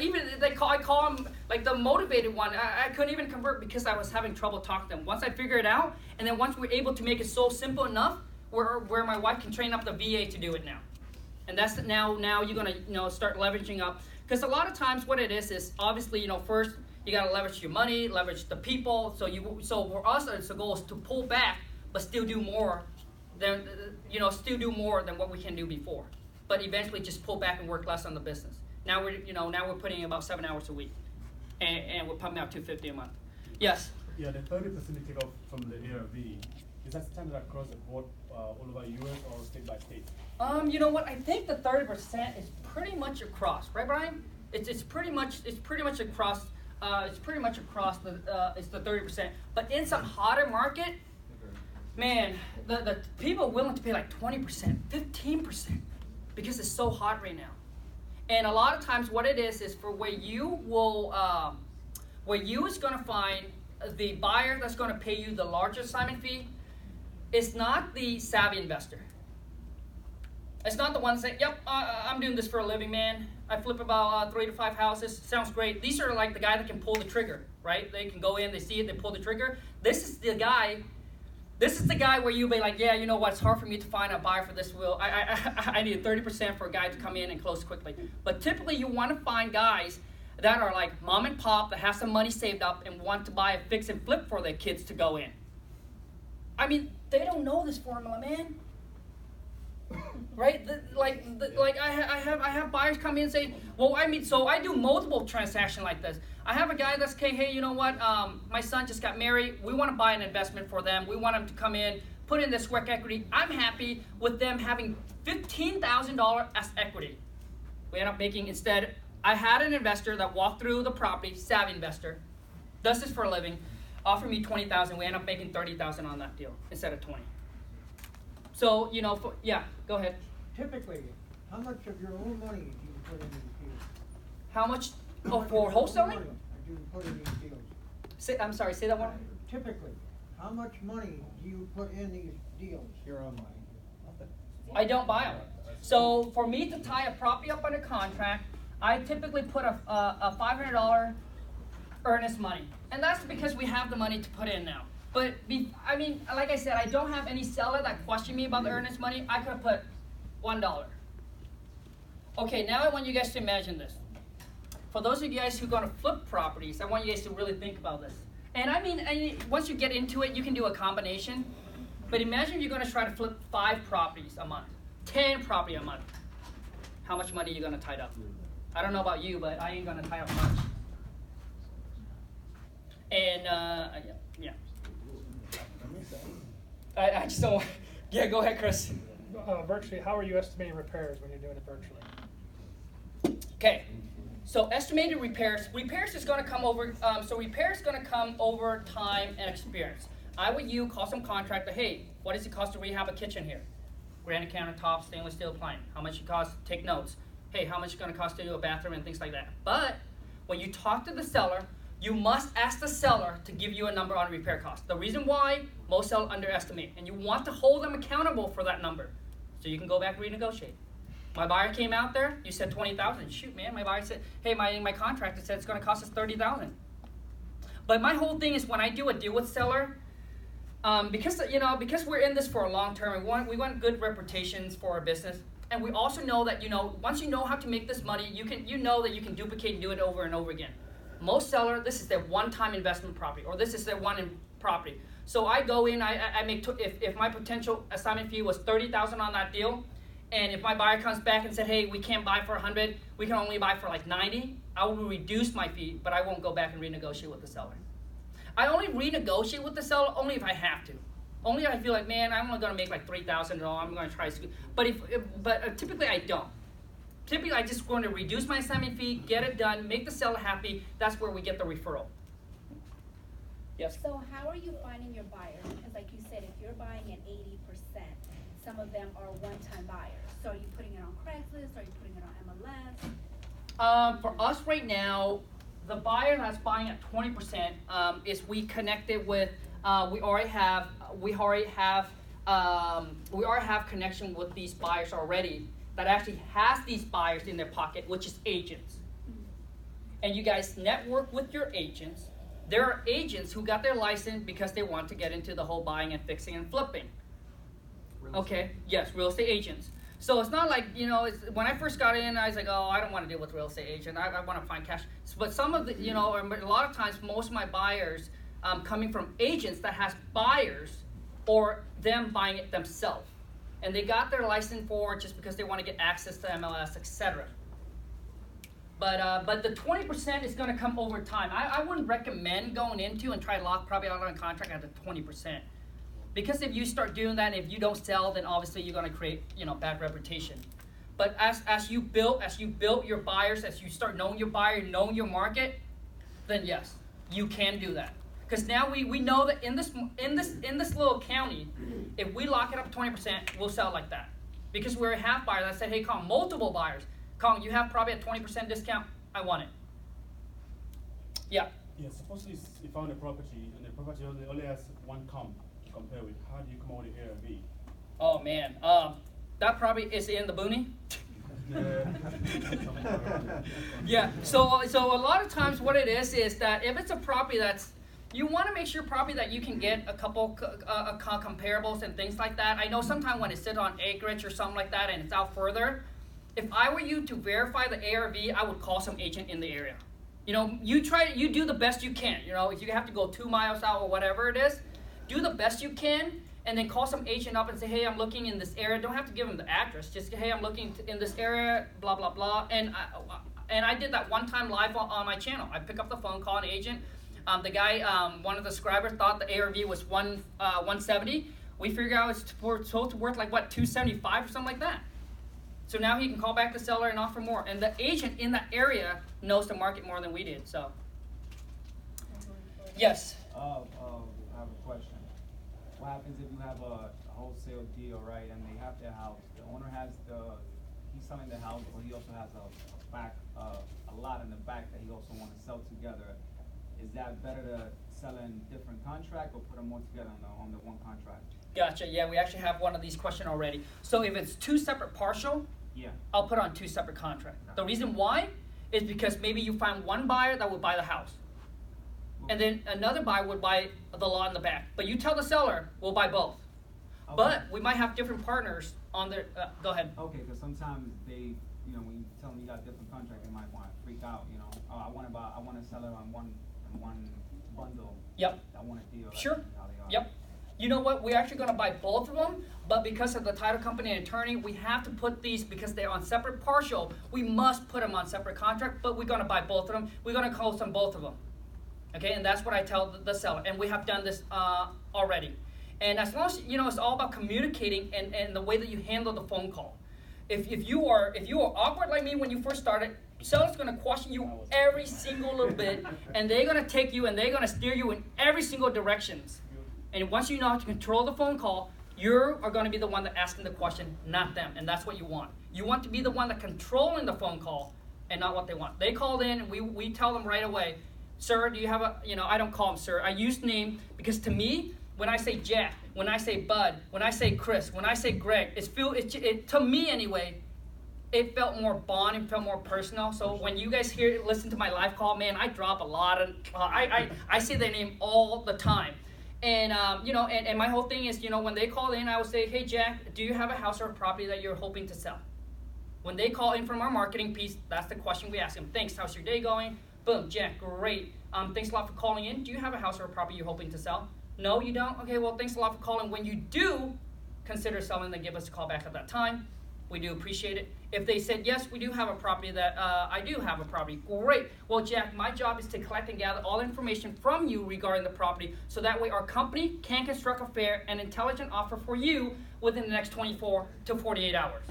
Even if I call them the motivated one, I couldn't even convert because I was having trouble talking to them. Once I figure it out, and then once we're able to make it so simple enough, where my wife can train up the VA to do it now. And that's now you're gonna start leveraging up, because a lot of times what it is obviously first you gotta leverage your money, leverage the people. So for us the goal is to pull back, but still do more than what we can do before. But eventually just pull back and work less on the business. Now we're putting in about 7 hours a week, and we're pumping out $250 a month. Yes. Yeah, the 30% you take off from the ARV, is that standard across the board all over US or state by state? You know what? I think the 30% is pretty much across, right, Brian? It's pretty much across. It's the 30%. But in some hotter market, man, the people are willing to pay 20%, 15%, because it's so hot right now. And a lot of times, what it is for where you is going to find the buyer that's going to pay you the larger assignment fee. It's not the savvy investor. It's not the one saying, yep, I'm doing this for a living, man. I flip about 3 to 5 houses. Sounds great. These are the guy that can pull the trigger, right? They can go in, they see it, they pull the trigger. This is the guy where you be like, yeah, you know what? It's hard for me to find a buyer for this will. I need 30% for a guy to come in and close quickly. But typically you want to find guys that are like mom and pop that have some money saved up and want to buy a fix and flip for their kids to go in. I mean, they don't know this formula, man. Right? I have buyers come in and say, well, so I do multiple transactions like this. I have a guy that's, hey, you know what? My son just got married. We want to buy an investment for them. We want them to come in, put in this work equity. I'm happy with them having $15,000 as equity. We end up making instead. I had an investor that walked through the property, savvy investor, does this for a living, offered me $20,000. We end up making $30,000 on that deal instead of $20,000. So yeah, go ahead. Typically, how much of your own money do you put into the deal? How much Oh, for wholesaling? Do you put in these deals? I'm sorry, say that one. Typically, how much money do you put in these deals? Your own money. I don't buy them. So for me to tie a property up under contract, I typically put a $500 earnest money. And that's because we have the money to put in now. But, I mean, like I said, I don't have any seller that questioned me about the earnest money. I could have put $1. Okay, now I want you guys to imagine this. For those of you guys who are going to flip properties, I want you guys to really think about this. And I mean, once you get into it, you can do a combination. But imagine you're going to try to flip 5 properties a month, 10 property a month. How much money are you going to tie up? I don't know about you, but I ain't going to tie up much. And, yeah. I just don't. Yeah, go ahead, Chris. Virtually, how are you estimating repairs when you're doing it virtually? Okay, so estimated repairs. Repairs is going to come over. Repairs is going to come over time and experience. I would call some contractor. Hey, what does it cost to rehab a kitchen here? Granite countertop, stainless steel appliance. How much it costs? Take notes. Hey, how much it's going to cost to do a bathroom and things like that. But when you talk to the seller, you must ask the seller to give you a number on repair cost. The reason why most sellers underestimate, and you want to hold them accountable for that number, so you can go back and renegotiate. My buyer came out there, you said $20,000. Shoot, man, my buyer said, hey, my contractor said it's going to cost us $30,000. But my whole thing is when I do a deal with seller, because we're in this for a long term, we want good reputations for our business, and we also know that once you know how to make this money, you know that you can duplicate and do it over and over again. Most seller, this is their one-time investment property, or this is their property. So I go in, I make if my potential assignment fee was $30,000 on that deal, and if my buyer comes back and said, hey, we can't buy for $100, we can only buy for like $90, I will reduce my fee, but I won't go back and renegotiate with the seller. I only renegotiate with the seller only if I have to. Only if I feel like, man, I'm only going to make like $3,000, I'm going to try to. But typically I don't. Typically, I just going to reduce my assignment fee, get it done, make the seller happy. That's where we get the referral. Yes? So how are you finding your buyers? Because like you said, if you're buying at 80%, some of them are one-time buyers. So are you putting it on Craigslist? Are you putting it on MLS? For us right now, the buyer that's buying at 20% is we connected with. We already have connection with these buyers already. That actually has these buyers in their pocket, which is agents. And you guys network with your agents. There are agents who got their license because they want to get into the whole buying and fixing and flipping. Okay, yes, real estate agents. So it's not like, when I first got in, I was like, oh, I don't want to deal with real estate agent. I want to find cash. But some of the, a lot of times, most of my buyers coming from agents that has buyers or them buying it themselves. And they got their license for it just because they want to get access to MLS, etc. But the 20% is going to come over time. I wouldn't recommend going into and try to lock probably out on a contract at the 20%. Because if you start doing that, and if you don't sell, then obviously you're going to create bad reputation. But as you build your buyers, as you start knowing your buyer, knowing your market, then yes, you can do that. Because now we know that in this little county, if we lock it up 20%, we'll sell like that. Because we're a half buyer that said, hey, Khang, multiple buyers. Khang, you have probably a 20% discount. I want it. Yeah. Yeah, supposedly you found a property and the property only has one comp to compare with. How do you come out with A or B? Oh man, that probably is in the booney. Yeah. So a lot of times what it is that if it's a property that's you want to make sure probably that you can get a couple comparables and things like that. I know sometimes when it's sit on acreage or something like that and it's out further, if I were you to verify the ARV, I would call some agent in the area. You do the best you can. If you have to go 2 miles out or whatever it is, do the best you can and then call some agent up and say, hey, I'm looking in this area. Don't have to give them the address. Just, hey, I'm looking in this area, blah, blah, blah. And I did that one time live on my channel. I pick up the phone, call an agent. The guy, one of the subscribers thought the ARV was 170. We figured out it's supposed to worth like, what, 275 or something like that. So now he can call back the seller and offer more. And the agent in that area knows the market more than we did, so. Yes? I have a question. What happens if you have a wholesale deal, right, and they have their house? The owner has the he's selling the house, but he also has a lot in the back that he also wanna sell together. Is that better to sell in different contract or put them all together on the one contract? Gotcha. Yeah, we actually have one of these questions already. So if it's two separate partial, Yeah. I'll put on two separate contracts. The reason why is because maybe you find one buyer that would buy the house, and then another buyer would buy the lot in the back. But you tell the seller, we'll buy both. Okay. But we might have different partners on their. Go ahead. Okay, because sometimes they, you know, when you tell them you got different contract, they might want to freak out. You know, I want to sell it on one bundle. Yep. I want a deal. That's Sure. how they are. Yep. You know what? We're actually going to buy both of them, but because of the title company and attorney, we have to put these because they're on separate partial. We must put them on separate contract, but we're going to buy both of them. We're going to close on both of them. Okay, and that's what I tell the seller, and we have done this already. And as long as you know, it's all about communicating and the way that you handle the phone call. If you are awkward like me when you first started, seller's gonna question you every single little bit, and they're gonna take you and they're gonna steer you in every single directions. And once you know how to control the phone call, you are gonna be the one that asking the question, not them. And that's what you want. You want to be the one that controlling the phone call and not what they want. They called in and we tell them right away, sir, do you have a, I don't call them sir. I use name because to me, when I say Jack, when I say Bud, when I say Chris, when I say Greg, to me anyway, it felt more bond and felt more personal. So when you guys listen to my live call, man, I drop a lot of, I say their name all the time. And, and my whole thing is, when they call in, I will say, hey, Jack, do you have a house or a property that you're hoping to sell? When they call in from our marketing piece, that's the question we ask them. Thanks, how's your day going? Boom, Jack, great. Thanks a lot for calling in. Do you have a house or a property you're hoping to sell? No, you don't? Okay, well, thanks a lot for calling. When you do consider selling, then give us a call back at that time. We do appreciate it. If they said, yes, we do have a property that, I do have a property, great. Well, Jack, my job is to collect and gather all information from you regarding the property so that way our company can construct a fair and intelligent offer for you within the next 24 to 48 hours.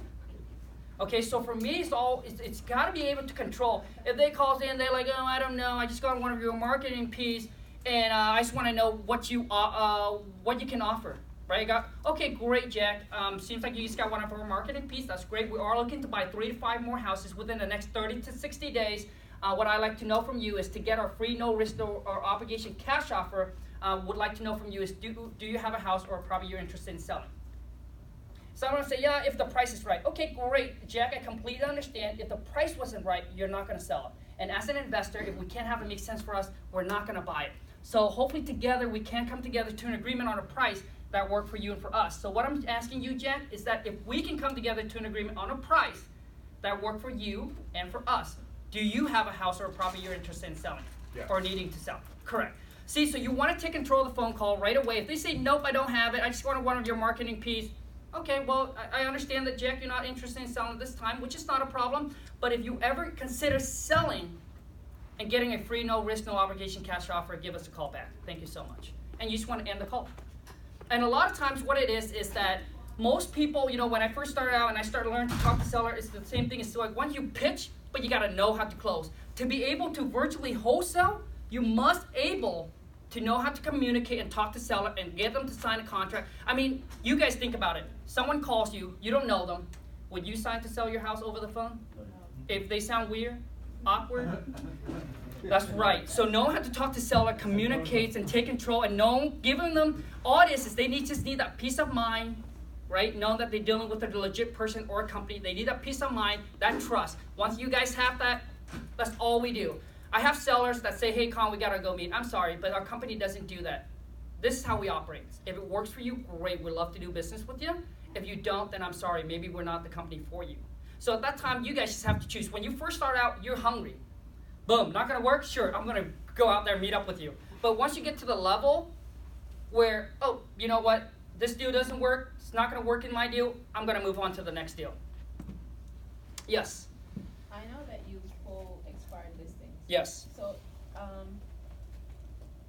Okay, so for me, it's got to be able to control. If they call in, they're like, oh, I don't know, I just got one of your marketing piece, and I just want to know what you can offer. Right? Okay, great, Jack. Seems like you just got one of our marketing piece. That's great. We are looking to buy 3 to 5 more houses within the next 30 to 60 days. What I'd like to know from you is to get our free, no risk or obligation cash offer. Would like to know from you is do you have a house or a property you're interested in selling? So I'm going to say, yeah, if the price is right. Okay, great, Jack. I completely understand. If the price wasn't right, you're not going to sell it. And as an investor, if we can't have it make sense for us, we're not going to buy it. So hopefully together we can come together to an agreement on a price that work for you and for us. So what I'm asking you, Jack, is that if we can come together to an agreement on a price that work for you and for us, do you have a house or a property you're interested in selling or needing to sell? Correct. See, so you want to take control of the phone call right away. If they say, nope, I don't have it, I just want one of your marketing piece. Okay, well, I understand that, Jack, you're not interested in selling this time, which is not a problem. But if you ever consider selling and getting a free, no risk, no obligation cash offer, give us a call back. Thank you so much. And you just want to end the call. And a lot of times what it is that most people, when I first started out and I started learning to talk to seller, it's the same thing. It's like once you pitch, but you got to know how to close. To be able to virtually wholesale, you must able to know how to communicate and talk to seller and get them to sign a contract. I mean, you guys think about it. Someone calls you, you don't know them. Would you sign to sell your house over the phone? If they sound weird, awkward? That's right. So know how to talk to seller, communicates and take control, and giving them all it is they just need that peace of mind, right? Knowing that they're dealing with a legit person or a company. They need that peace of mind, that trust. Once you guys have that, that's all we do. I have sellers that say, hey, Khang, we got to go meet. I'm sorry, but our company doesn't do that. This is how we operate. If it works for you, great. We'd love to do business with you. If you don't, then I'm sorry. Maybe we're not the company for you. So at that time, you guys just have to choose. When you first start out, you're hungry. Boom, not going to work? Sure, I'm going to go out there and meet up with you. But once you get to the level where, oh, you know what? This deal doesn't work. It's not going to work in my deal. I'm going to move on to the next deal. Yes? I know that you pull expired listings. Yes. So,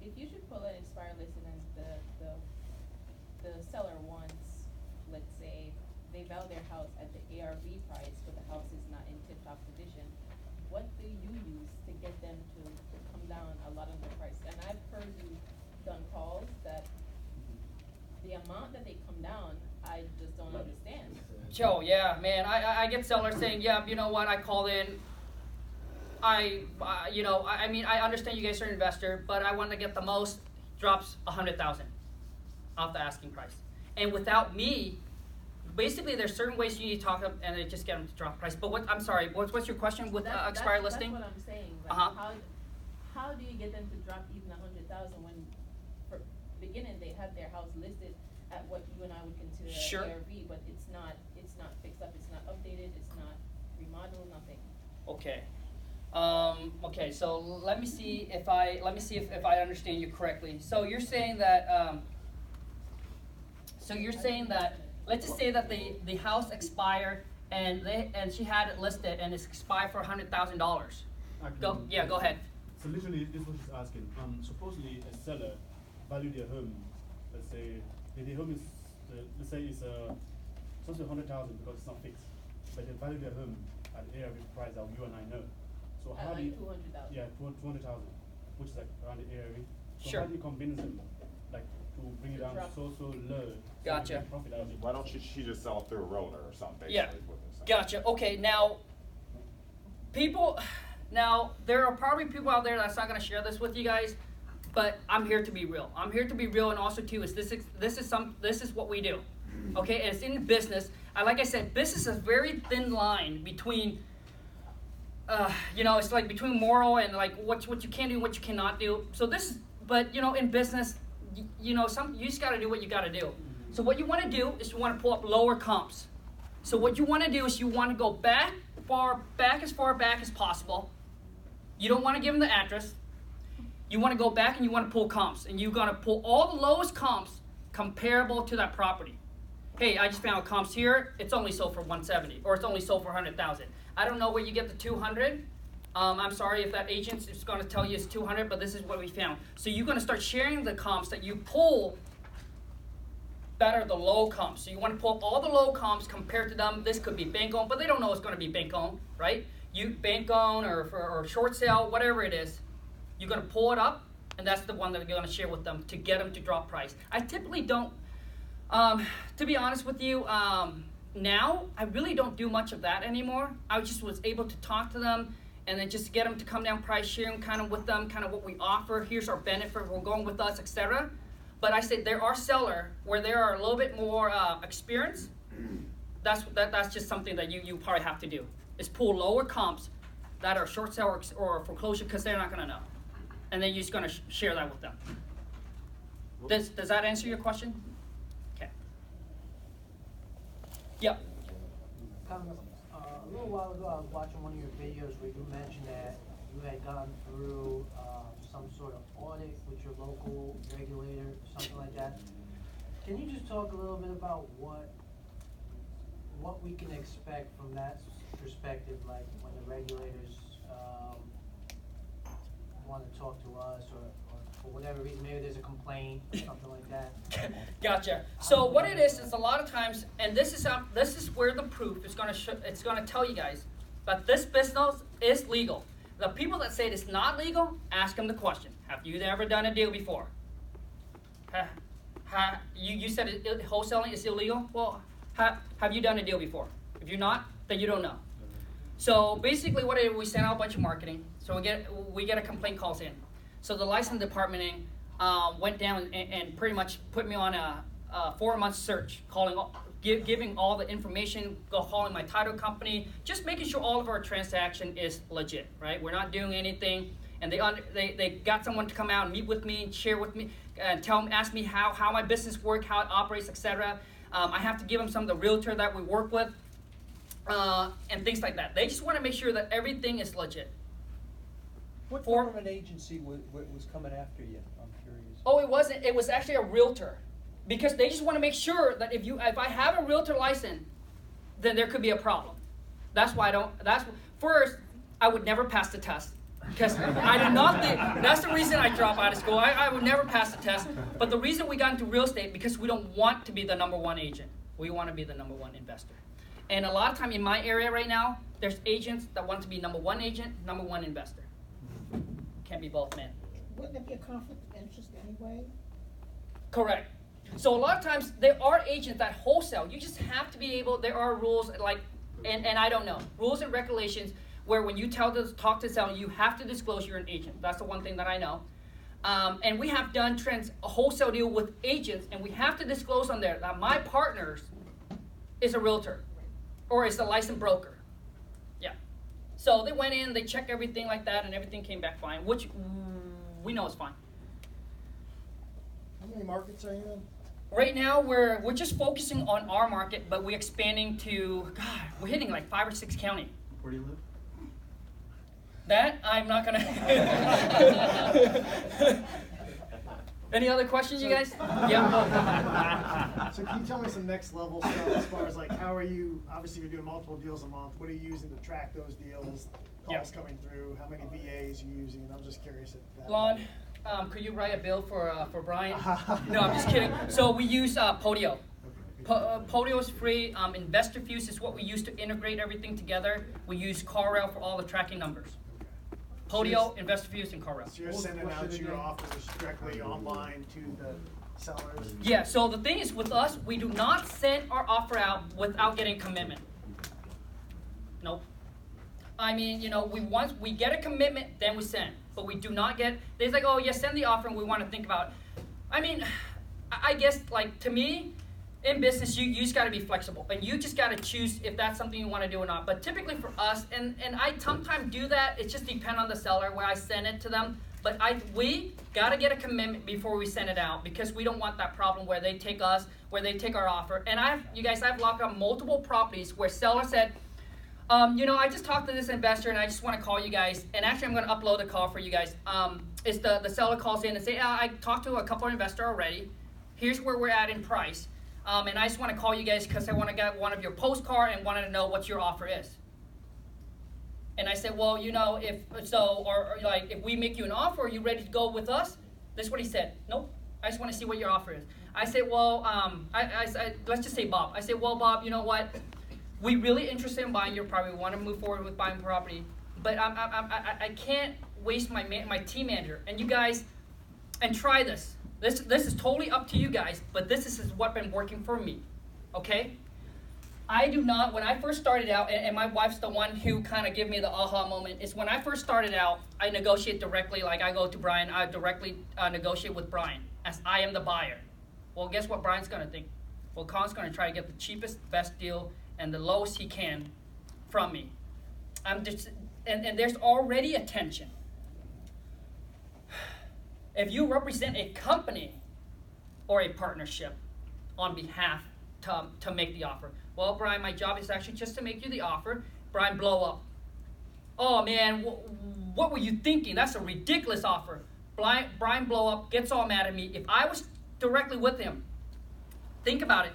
if you should pull an expired listing as the seller wants, let's say, they value their house at the ARV price, but the house is not in tip-top condition, what do you use to get them to come down a lot of the price? And I've heard you done calls that the amount that they come down, I just don't understand. Joe, yeah, man, I get sellers saying, yeah, you know what, I called in, I mean, I understand you guys are an investor, but I want to get the most, drops 100,000 off the asking price. And without me, basically there's certain ways you need to talk them and they just get them to drop price. But what, I'm sorry, what's your question with expired listing? That's what I'm saying. Like, how do you get them to drop even 100,000 when, for beginning, they had their house listed at what you and I would consider Sure. an ARV, but it's not fixed up, it's not updated, it's not remodeled, nothing. Okay. Okay, so let me see if I understand you correctly. So you're saying that let's just say that the house expired and she had it listed and it's expired for $100,000. Go ahead. So literally, this is what she's asking. Supposedly a seller valued their home. Let's say the home is, let's say it's supposed to be 100,000 because it's not fixed, but they value their home at ARV price that you and I know. So how do you? 200,000. Yeah, 200,000, which is like around the ARV. So Sure. how do you convince them, like, to bring it down so low? Gotcha. So they profit out of it? Why don't she just sell it through a realtor or something? Yeah. Basically, is what they're saying. Gotcha. Okay, now there are probably people out there that's not going to share this with you guys, but I'm here to be real. I'm here to be real, and also too is this is what we do. Okay, and it's in business. Like I said, business is a very thin line between, it's like between moral and like what you can do and what you cannot do. So but in business, you just got to do what you got to do. So what you want to do is you want to pull up lower comps. So what you want to do is you want to go as far back as possible. You don't want to give them the address. You want to go back and you want to pull comps, and you're going to pull all the lowest comps comparable to that property. Hey, I just found comps here. It's only sold for 170, or it's only sold for 100,000. I don't know where you get the 200. I'm sorry if that agent is going to tell you it's 200, but this is what we found. So you're going to start sharing the comps that you pull that are the low comps. So you want to pull up all the low comps compared to them. This could be bank owned, but they don't know it's going to be bank owned, right? You bank owned or short sale, whatever it is. You're going to pull it up, and that's the one that you're going to share with them to get them to drop price. I typically don't. To be honest with you, now I really don't do much of that anymore. I just was able to talk to them and then just get them to come down price, sharing kind of with them, kind of what we offer. Here's our benefit. We're going with us, etc. But I said there are sellers where there are a little bit more experience. That's just something that you probably have to do. Is pull lower comps that are short sale or foreclosure because they're not going to know, and then you're just going to share that with them. Does that answer your question? Okay. Yep. A little while ago, I was watching one of your videos where you mentioned that you had gone through some sort of audit with your local regulator, something like that. Can you just talk a little bit about what we can expect from that perspective, like when the regulators want to talk to us, or for whatever reason, maybe there's a complaint or something like that? Gotcha. So what it is a lot of times, and this is where the proof is going to it's going to tell you guys that this business is legal. The people that say it's not legal, ask them the question: have you ever done a deal before? You said wholesaling is illegal. Well, have you done a deal before? If you're not, then you don't know. So basically, we send out a bunch of marketing. So we get a complaint calls in. So the license department went down and pretty much put me on a 4-month search, giving all the information, calling my title company, just making sure all of our transaction is legit, right? We're not doing anything. And they got someone to come out and meet with me and share with me, and ask me how my business works, how it operates, etc. I have to give them some of the realtor that we work with, and things like that. They just want to make sure that everything is legit. What government agency was coming after you? I'm curious. Oh, it wasn't. It was actually a realtor, because they just want to make sure that if I have a realtor license, then there could be a problem. That's why first I would never pass the test, because I do not think that's the reason I dropped out of school. I would never pass the test. But the reason we got into real estate, because we don't want to be the number one agent. We want to be the number one investor. And a lot of time in my area right now, there's agents that want to be number one agent, number one investor. Can't be both, man. Wouldn't it be a conflict of interest anyway? Correct. So a lot of times there are agents that wholesale. You just have to be able, there are rules like, and I don't know, rules and regulations where when you talk to the seller, you have to disclose you're an agent. That's the one thing that I know. And we have done a wholesale deal with agents, and we have to disclose on there that my partner is a realtor or is a licensed broker. Yeah. So they went in, they checked everything like that, and everything came back fine, which we know is fine. How many markets are you in? Right now, we're just focusing on our market, but we're expanding to, God, we're hitting like 5 or 6 counties. Where do you live? That I'm not gonna. Any other questions, you guys? Yeah. So can you tell me some next level stuff as far as like how are you? Obviously, you're doing multiple deals a month. What are you using to track those deals? Calls coming through. How many VAs are you using? I'm just curious. Lon, could you write a bill for Brian? No, I'm just kidding. So we use Podio. Podio is free. InvestorFuse is what we use to integrate everything together. We use CarRail for all the tracking numbers. Podio, InvestorFuse, and CarRail. So you're sending out your offers directly online to the sellers? Yeah, so the thing is with us, we do not send our offer out without getting commitment. Nope. I mean, you know, once we get a commitment, then we send. But we do not get, they're like, oh yeah, send the offer and we want to think about it. I mean, I guess like to me, in business, you just got to be flexible, and you just got to choose if that's something you want to do or not. But typically for us, and I sometimes do that, it just depends on the seller where I send it to them. But we got to get a commitment before we send it out because we don't want that problem where they take our offer. And I've locked up multiple properties where seller said, you know, I just talked to this investor and I just want to call you guys. And actually, I'm going to upload a call for you guys. It's the seller calls in and say, I talked to a couple of investors already. Here's where we're at in price. And I just want to call you guys because I want to get one of your postcard and wanted to know what your offer is. And I said, well, you know, if we make you an offer, are you ready to go with us? This is what he said. Nope. I just want to see what your offer is. I said, well, let's just say Bob. I said, well, Bob, you know what? We're really interested in buying your property. We want to move forward with buying property, but I can't waste my team manager and you guys, and try this. This is totally up to you guys, but this is what's been working for me, okay? I do not, when I first started out, and my wife's the one who kind of gave me the aha moment, is when I first started out, I negotiate directly, like I go to Brian, I directly negotiate with Brian, as I am the buyer. Well, guess what Brian's gonna think? Well, Khang's gonna try to get the cheapest, best deal, and the lowest he can from me. I'm just, and there's already a tension. If you represent a company or a partnership on behalf to make the offer, well, Brian, my job is actually just to make you the offer. Brian, blow up. Oh man, what were you thinking? That's a ridiculous offer. Brian, blow up, gets all mad at me. If I was directly with him, think about it.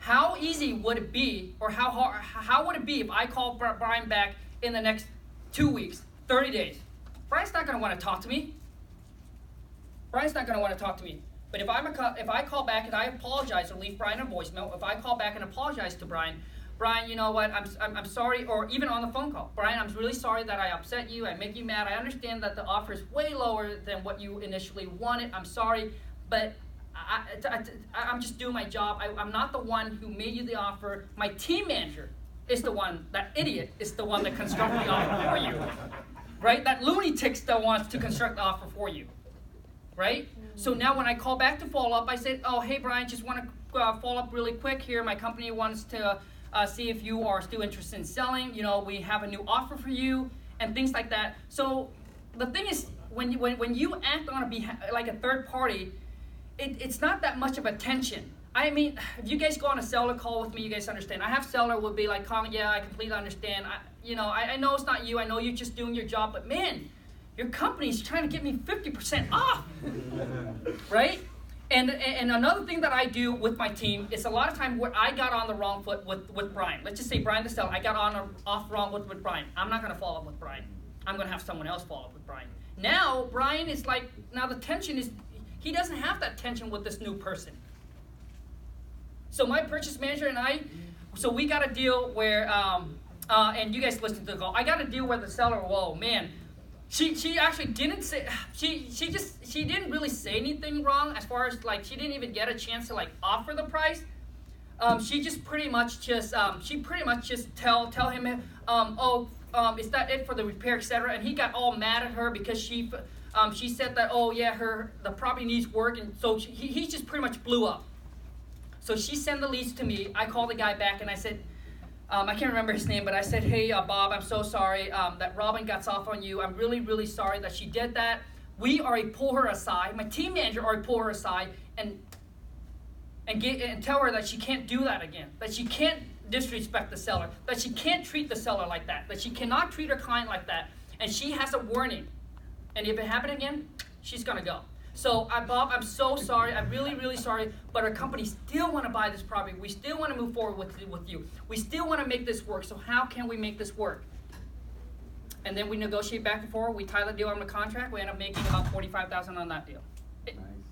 How easy would it be, or how would it be if I called Brian back in the next 2 weeks, 30 days? Brian's not going to want to talk to me. Brian's not going to want to talk to me. But if I call back and I apologize or leave Brian a voicemail, if I call back and apologize to Brian, you know what, I'm sorry, or even on the phone call, Brian, I'm really sorry that I upset you, I make you mad, I understand that the offer is way lower than what you initially wanted, I'm sorry, but I'm just doing my job. I'm not the one who made you the offer. My team manager is the one, that idiot is the one that constructed the offer for you, right? That lunatic that wants to construct the offer for you. Right? So now when I call back to follow up, I said, oh, hey, Brian, just want to follow up really quick here. My company wants to see if you are still interested in selling. You know, we have a new offer for you and things like that. So the thing is, when you act on like a third party, it's not that much of a tension. I mean, if you guys go on a seller call with me, you guys understand. I have seller would be like, Khang, yeah, I completely understand. I know it's not you. I know you're just doing your job, but man, your company's trying to get me 50% off, right? And another thing that I do with my team is a lot of times where I got on the wrong foot with Brian. Let's just say Brian the seller, I got off wrong with Brian. I'm not going to follow up with Brian. I'm going to have someone else follow up with Brian. Now, Brian is like, now the tension is, he doesn't have that tension with this new person. So my purchase manager and I, so we got a deal where, and you guys listen to the call, I got a deal where the seller, whoa, man, She actually didn't say, she didn't really say anything wrong as far as like, she didn't even get a chance to like offer the price. She just pretty much just tell him, is that it for the repair, etc. And he got all mad at her because she said that, oh yeah, the property needs work, and so he just pretty much blew up. So she sent the lease to me. I called the guy back and I said, I can't remember his name, but I said, hey, Bob, I'm so sorry that Robin got off on you. I'm really, really sorry that she did that. We already pull her aside. My team manager already pull her aside and tell her that she can't do that again, that she can't disrespect the seller, that she can't treat the seller like that she cannot treat her client like that, and she has a warning. And if it happens again, she's gonna go. So, Bob, I'm so sorry. I'm really, really sorry. But our company still want to buy this property. We still want to move forward with you. We still want to make this work. So how can we make this work? And then we negotiate back and forth. We tie the deal on the contract. We end up making about $45,000 on that deal.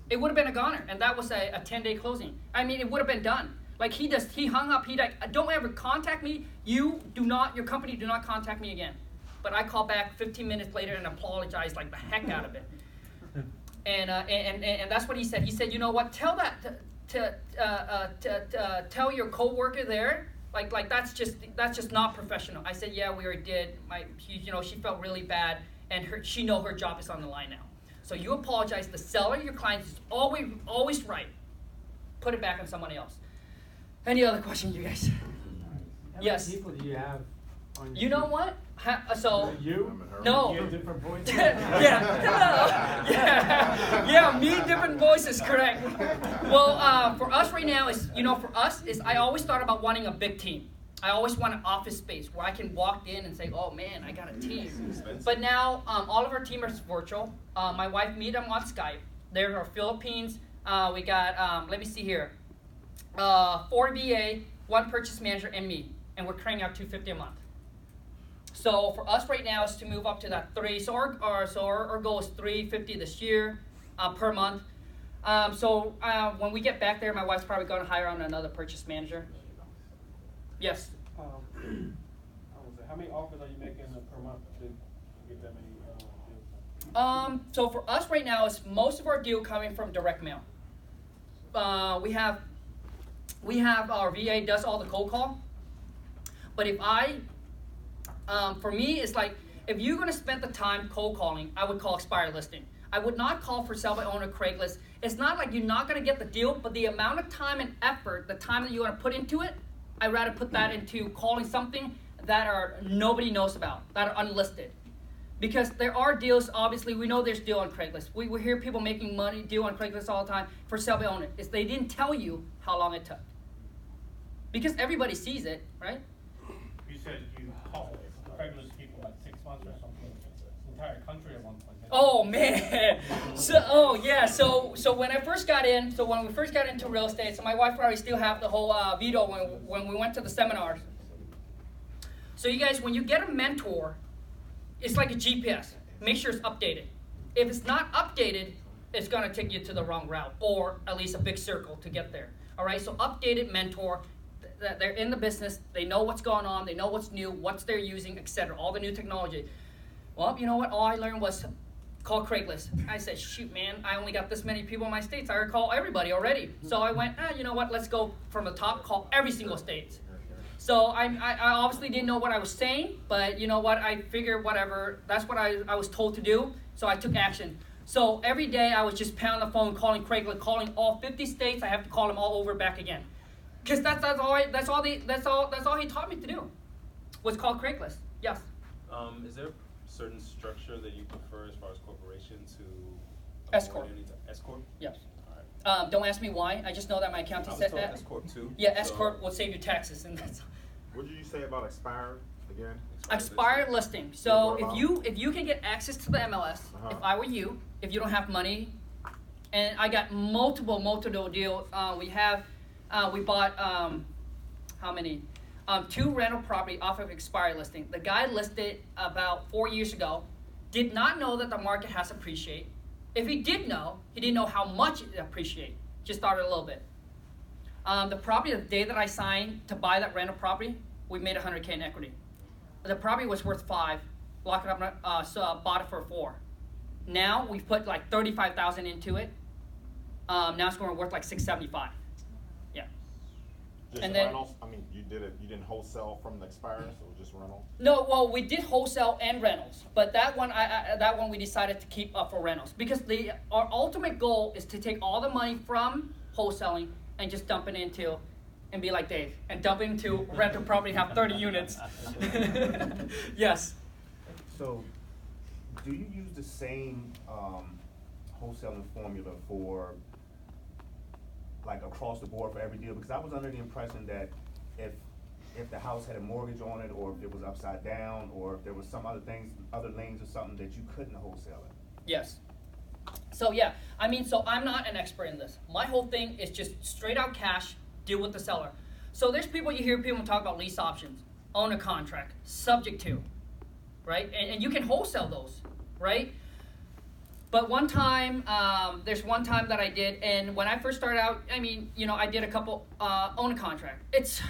It would have been a goner, and that was a 10-day closing. I mean, it would have been done. Like he hung up. He like, don't ever contact me. Your company do not contact me again. But I called back 15 minutes later and apologized like the heck out of it. And that's what he said. He said, you know what? Tell that tell your coworker there. Like that's just not professional. I said, yeah, we already did. She felt really bad, and she know her job is on the line now. So you apologize. The seller, your client, is always right. Put it back on somebody else. Any other questions, you guys? How Yes. many people do you have on You know what? So you? no. You have different voices. yeah, me different voices, correct. Well, for us right now is I always thought about wanting a big team. I always want an office space where I can walk in and say, oh man, I got a team. But now all of our team is virtual. My wife meet them on Skype. There are Philippines. We got let me see here, 4 VA, 1 purchase manager, and me, and we're cranking out $250 a month. So for us right now is to move up to that 3. So our goal is $350 this year per month. When we get back there, my wife's probably going to hire on another purchase manager. Yes. How many offers are you making per month to get that many deals? So for us right now, is most of our deal coming from direct mail. We have our VA does all the cold call, but for me, it's like, if you're going to spend the time cold calling, I would call expired listing. I would not call for sale by owner Craigslist. It's not like you're not going to get the deal, but the amount of time and effort, the time that you want to put into it, I'd rather put that into calling something that nobody knows about, that are unlisted. Because there are deals, obviously, we know there's deal on Craigslist. We hear people making money, deal on Craigslist all the time for sale by owner. They didn't tell you how long it took. Because everybody sees it, right? You said you called Craigslist people like 6 months or something. The entire country at one point. Oh man! So when I first got in, when we first got into real estate, so my wife probably still have the whole video when we went to the seminars. So you guys, when you get a mentor, it's like a GPS. Make sure it's updated. If it's not updated, it's gonna take you to the wrong route, or at least a big circle to get there. All right, so updated mentor. That they're in the business, they know what's going on, they know what's new, what's they're using, etc. All the new technology. Well, you know what? All I learned was call Craigslist. I said, shoot, man, I only got this many people in my states. I already call everybody already. So I went, you know what? Let's go from the top, call every single state. So I obviously didn't know what I was saying, but you know what? I figured whatever. That's what I was told to do. So I took action. So every day I was just pounding the phone, calling Craigslist, calling all 50 states. I have to call them all over back again. Because that's all he taught me to do, was call Craigslist. Yes. Is there a certain structure that you prefer as far as corporation to S corp? S corp? Yes. All right. Don't ask me why. I just know that my accountant said that. S corp too. Yeah, S corp will save you taxes, and that's. What did you say about expired again? Expired listing. So if you can get access to the MLS, if I were you, if you don't have money, and I got multiple deals. We bought how many? 2 rental property off of expired listing. The guy listed about 4 years ago, did not know that the market has appreciated. If he did know, he didn't know how much it appreciated. Just started a little bit. The property, the day that I signed to buy that rental property, we made $100K in equity. The property was worth $5. lock it up, so bought it for 4. Now we've put like 35,000 into it. Now it's going to worth like 675. Yeah. Just And then- rentals? I mean, you didn't wholesale from the expirers, or just rental? No, well, we did wholesale and rentals, but that one we decided to keep up for rentals because our ultimate goal is to take all the money from wholesaling and just dump it into, and be like Dave, and dump it into rental property, have 30 units. Yes. So, do you use the same wholesaling formula for, like, across the board for every deal? Because I was under the impression that if the house had a mortgage on it, or if it was upside down, or if there was some other things, other liens or something, that you couldn't wholesale it. Yes. So yeah, I mean, so I'm not an expert in this. My whole thing is just straight out cash, deal with the seller. So there's people, you hear people talk about lease options, own a contract, subject to, right? And you can wholesale those, right? But one time, there's one time that I did, and when I first started out, I mean, you know, I did a couple own a contract. It's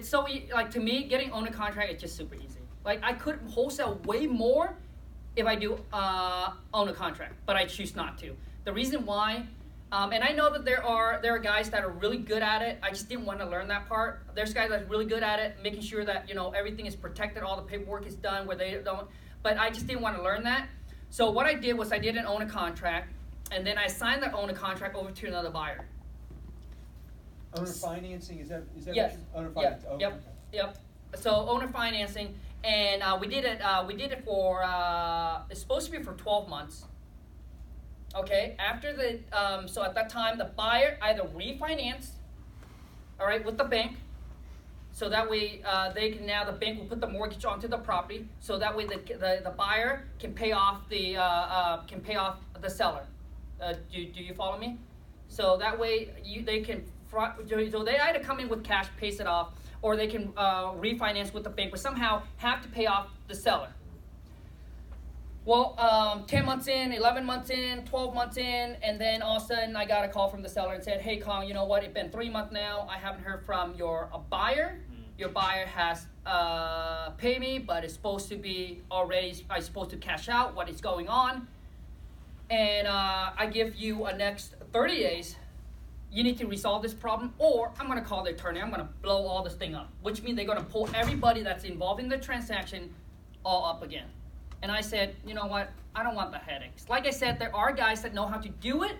so like, to me, getting own a contract is just super easy. Like, I could wholesale way more if I do own a contract, but I choose not to. The reason why, and I know that there are guys that are really good at it. I just didn't want to learn that part. There's guys that are really good at it, making sure that, you know, everything is protected, all the paperwork is done where they don't. But I just didn't want to learn that. So what I did was I did an own a contract, and then I signed that own a contract over to another buyer. Owner financing, is that Yes. what you, owner Yep. finance? Oh, Yep. okay. Yep. So owner financing, and we did it for it's supposed to be for 12 months. Okay. After the so at that time the buyer either refinanced, all right, with the bank. So that way the bank will put the mortgage onto the property. So that way the buyer can pay off the seller. Do you follow me? So that way they either come in with cash, pays it off, or they can refinance with the bank, but somehow have to pay off the seller. Well, 10 months in, 11 months in, 12 months in, and then all of a sudden I got a call from the seller and said, hey, Khang, you know what? It's been 3 months now. I haven't heard from your buyer. Your buyer has paid me, but it's supposed to be already, I'm supposed to cash out. What is going on? And I give you a next 30 days. You need to resolve this problem, or I'm going to call the attorney. I'm going to blow all this thing up, which means they're going to pull everybody that's involved in the transaction all up again. And I said, you know what? I don't want the headaches. Like I said, there are guys that know how to do it,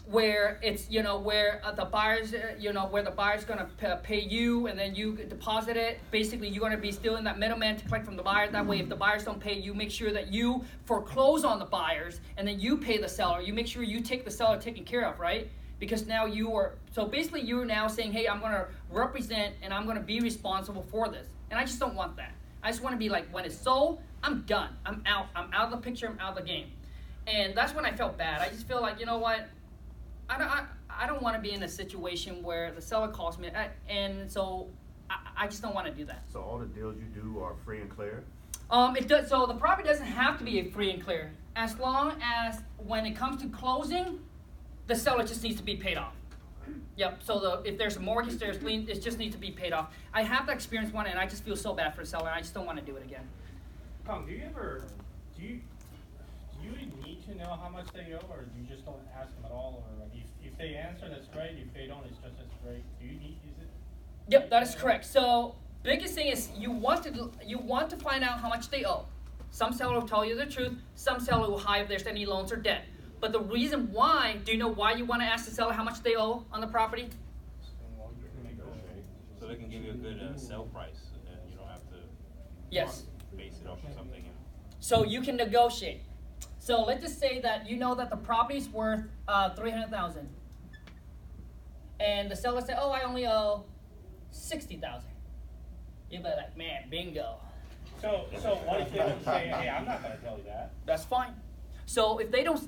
where it's, you know, where the buyer's, you know, where the buyer's going to pay you and then you deposit it. Basically, you're going to be still in that middleman to collect from the buyer. That way, if the buyers don't pay you, make sure that you foreclose on the buyers and then you pay the seller. You make sure you take the seller taken care of, right? Because now so basically you're now saying, hey, I'm going to represent and I'm going to be responsible for this. And I just don't want that. I just want to be like, when it's sold, I'm done. I'm out. I'm out of the picture. I'm out of the game. And that's when I felt bad. I just feel like, you know what? I don't want to be in a situation where the seller calls me, and so I just don't want to do that. So all the deals you do are free and clear? It does. So the property doesn't have to be free and clear, as long as when it comes to closing, the seller just needs to be paid off. Yep. So if there's a mortgage, there's lien, it just needs to be paid off. I have that experience one, and I just feel so bad for the seller. I just don't want to do it again. Khang, do you need to know how much they owe, or you just don't ask them at all, or like if they answer, that's great. If they don't, it's just as great. Is it? Yep, that is correct. So biggest thing is you want to find out how much they owe. Some seller will tell you the truth. Some seller will hide if there's any loans or debt. But the reason why, do you know why you want to ask the seller how much they owe on the property? So they can give you a good sell price, and you don't have to Yes. base it off of something. So you can negotiate. So let's just say that you know that the property's worth $300,000, and the seller said, "Oh, I only owe $60,000." You'll be like, "Man, bingo." So what if they don't say, "Hey, I'm not going to tell you that"? That's fine. So if they don't,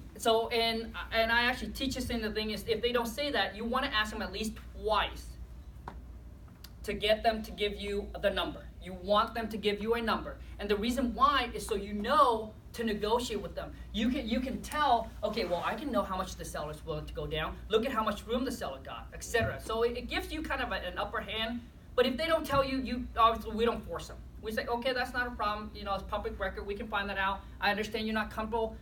and I actually teach this in the thing is, if they don't say that, you want to ask them at least twice to get them to give you the number. You want them to give you a number, and the reason why is so you know to negotiate with them. You can tell, okay, well, I can know how much the seller's willing to go down. Look at how much room the seller got, etc. So it gives you kind of an upper hand. But if they don't tell you, obviously we don't force them. We say, okay, that's not a problem. You know, it's public record. We can find that out. I understand you're not comfortable,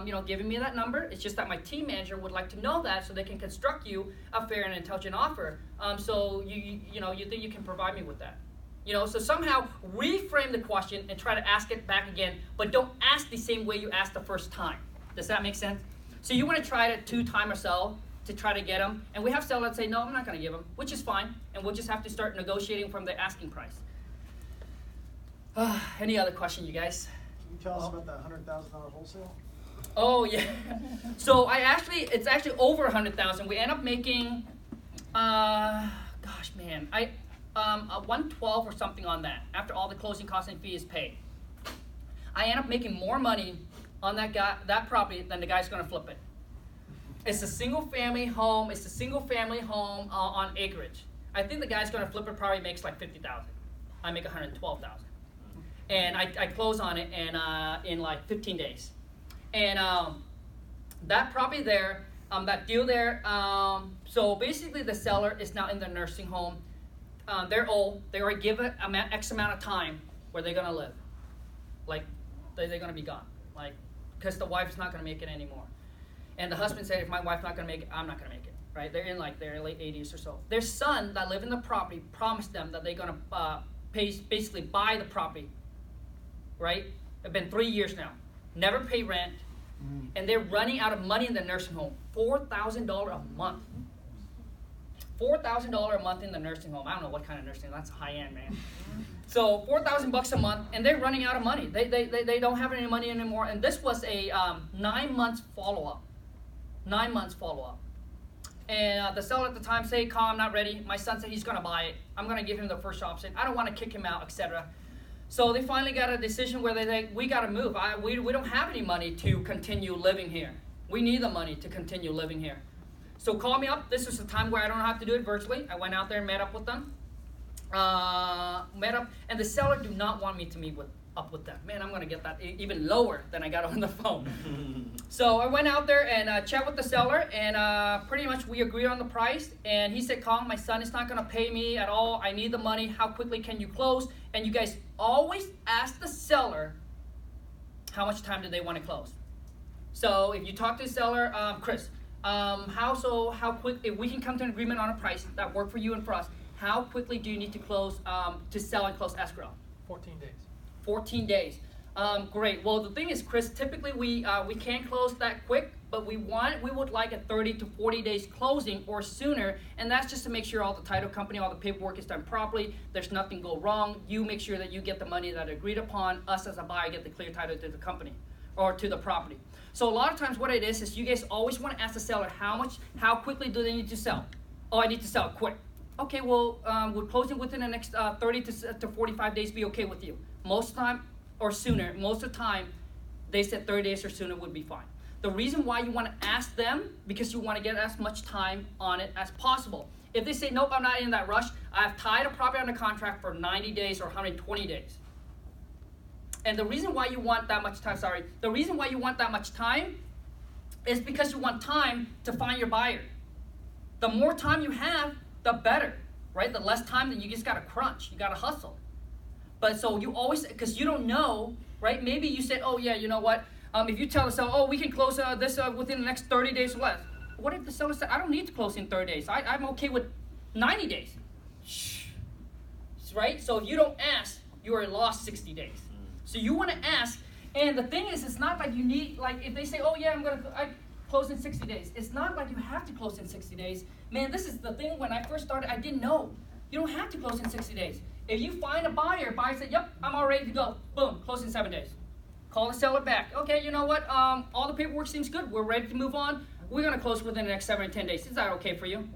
you know, giving me that number. It's just that my team manager would like to know that so they can construct you a fair and intelligent offer. So you know, you think you can provide me with that? You know, so somehow reframe the question and try to ask it back again, but don't ask the same way you asked the first time. Does that make sense? So you want to try to 2-time or sell to try to get them, and we have sellers that say, no, I'm not going to give them, which is fine, and we'll just have to start negotiating from the asking price. Any other question, you guys? Can you tell us about that $100,000 wholesale? Oh yeah. So it's actually over 100,000. We end up making, gosh man, 112 or something on that after all the closing costs and fees paid. I end up making more money on that property than the guy's gonna flip it. It's a single family home. It's a single family home on acreage. I think the guy's gonna flip it probably makes like 50,000. I make 112,000. And I close on it in like 15 days. And that property there, that deal there, so basically the seller is now in the nursing home. They're old. They already give it X amount of time where they're going to live. Like, they're going to be gone. Like, because the wife's not going to make it anymore. And the husband said, if my wife's not going to make it, I'm not going to make it. Right? They're in like their late 80s or so. Their son that live in the property promised them that they're going to basically buy the property. Right? It's been 3 years now. Never pay rent. And they're running out of money in the nursing home. $4,000 a month. $4,000 a month in the nursing home. I don't know what kind of nursing. That's high end, man. So $4,000 a month, and they're running out of money. They don't have any money anymore. And this was a 9 months follow up. 9 months follow up. And the seller at the time said, "Khang, I'm not ready. My son said he's gonna buy it. I'm gonna give him the first option. I don't want to kick him out, etc." So they finally got a decision where they think, we got to move. We don't have any money to continue living here. We need the money to continue living here. So call me up. This is the time where I don't have to do it virtually. I went out there and met up with them. And the seller do not want me to meet up with them. Man, I'm going to get that even lower than I got on the phone. So I went out there and chat with the seller, and pretty much we agreed on the price. And he said, "Khang, my son is not going to pay me at all. I need the money. How quickly can you close?" And you guys always ask the seller how much time do they want to close. So if you talk to the seller, Chris, how quick, if we can come to an agreement on a price that work for you and for us, how quickly do you need to close, to sell and close escrow? 14 days. 14 days. Great. Well, the thing is, Chris, typically we can't close that quick, but we would like a 30 to 40 days closing or sooner, and that's just to make sure all the title company, all the paperwork is done properly, there's nothing go wrong, you make sure that you get the money that agreed upon, us as a buyer get the clear title to the company or to the property. So a lot of times what it is you guys always want to ask the seller how quickly do they need to sell? Oh, I need to sell quick. Okay, well, would closing within the next 30 to 45 days be okay with you? Most of the time, or sooner, most of the time, they said 30 days or sooner would be fine. The reason why you want to ask them, because you want to get as much time on it as possible. If they say, nope, I'm not in that rush, I've tied a property under contract for 90 days or 120 days. And the reason why you want that much time, is because you want time to find your buyer. The more time you have, the better, right? The less time, then you just got to crunch, you got to hustle. But so you always, because you don't know, right? Maybe you said, oh yeah, you know what? If you tell the seller, oh, we can close this within the next 30 days or less. What if the seller said, I don't need to close in 30 days. I'm okay with 90 days. Shh. Right? So if you don't ask, you are lost 60 days. So you want to ask, and the thing is, it's not like you need, like if they say, oh yeah, I close in 60 days. It's not like you have to close in 60 days. Man, this is the thing, when I first started, I didn't know. You don't have to close in 60 days. If you find a buyer said, yep, I'm all ready to go. Boom, close in 7 days. Call the seller back. Okay, you know what? All the paperwork seems good. We're ready to move on. We're going to close within the next 7 or 10 days. Is that okay for you?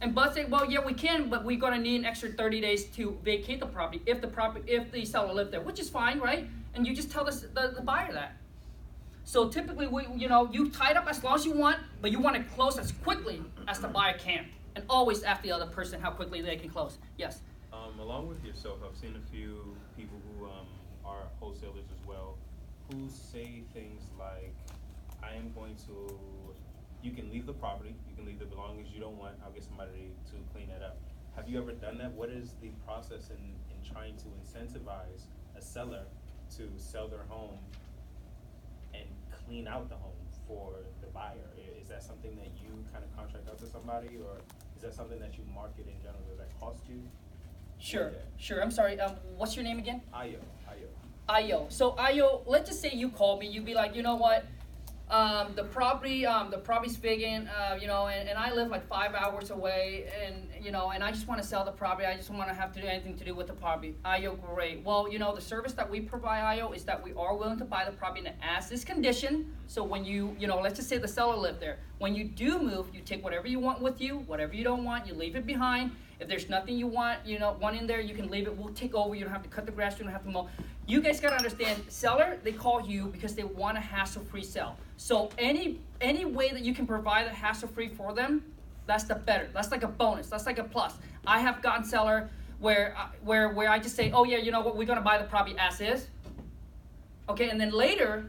And Bud say, well, yeah, we can, but we're going to need an extra 30 days to vacate the property if the seller lived there, which is fine, right? And you just tell the buyer that. So typically, you tied up as long as you want, but you want to close as quickly as the buyer can. And always ask the other person how quickly they can close. Yes? Along with yourself, I've seen a few people who are wholesalers as well, who say things like, I am going to, you can leave the property, you can leave the belongings you don't want, I'll get somebody to clean that up. Have you ever done that? What is the process in trying to incentivize a seller to sell their home and clean out the home for the buyer? Is that something that you kind of contract out to somebody, or is that something that you market in general? Does that cost you? Sure, Yeah. sure. I'm sorry. What's your name again? Ayo. Ayo. So Ayo, let's just say you call me. You'd be like, you know what? The property's vacant. And I live like 5 hours away, and and I just want to sell the property. I just don't want to have to do anything to do with the property. Ayo, great. Well, the service that we provide, Ayo, is that we are willing to buy the property in as is condition. So when let's just say the seller lived there. When you do move, you take whatever you want with you. Whatever you don't want, you leave it behind. If there's nothing you want, want in there, you can leave it. We'll take over. You don't have to cut the grass. You don't have to mow. You guys gotta understand, seller, they call you because they want a hassle-free sell. So any way that you can provide a hassle-free for them, that's the better. That's like a bonus. That's like a plus. I have gotten seller where I just say, oh yeah, you know what, we're gonna buy the property as is. Okay, and then later,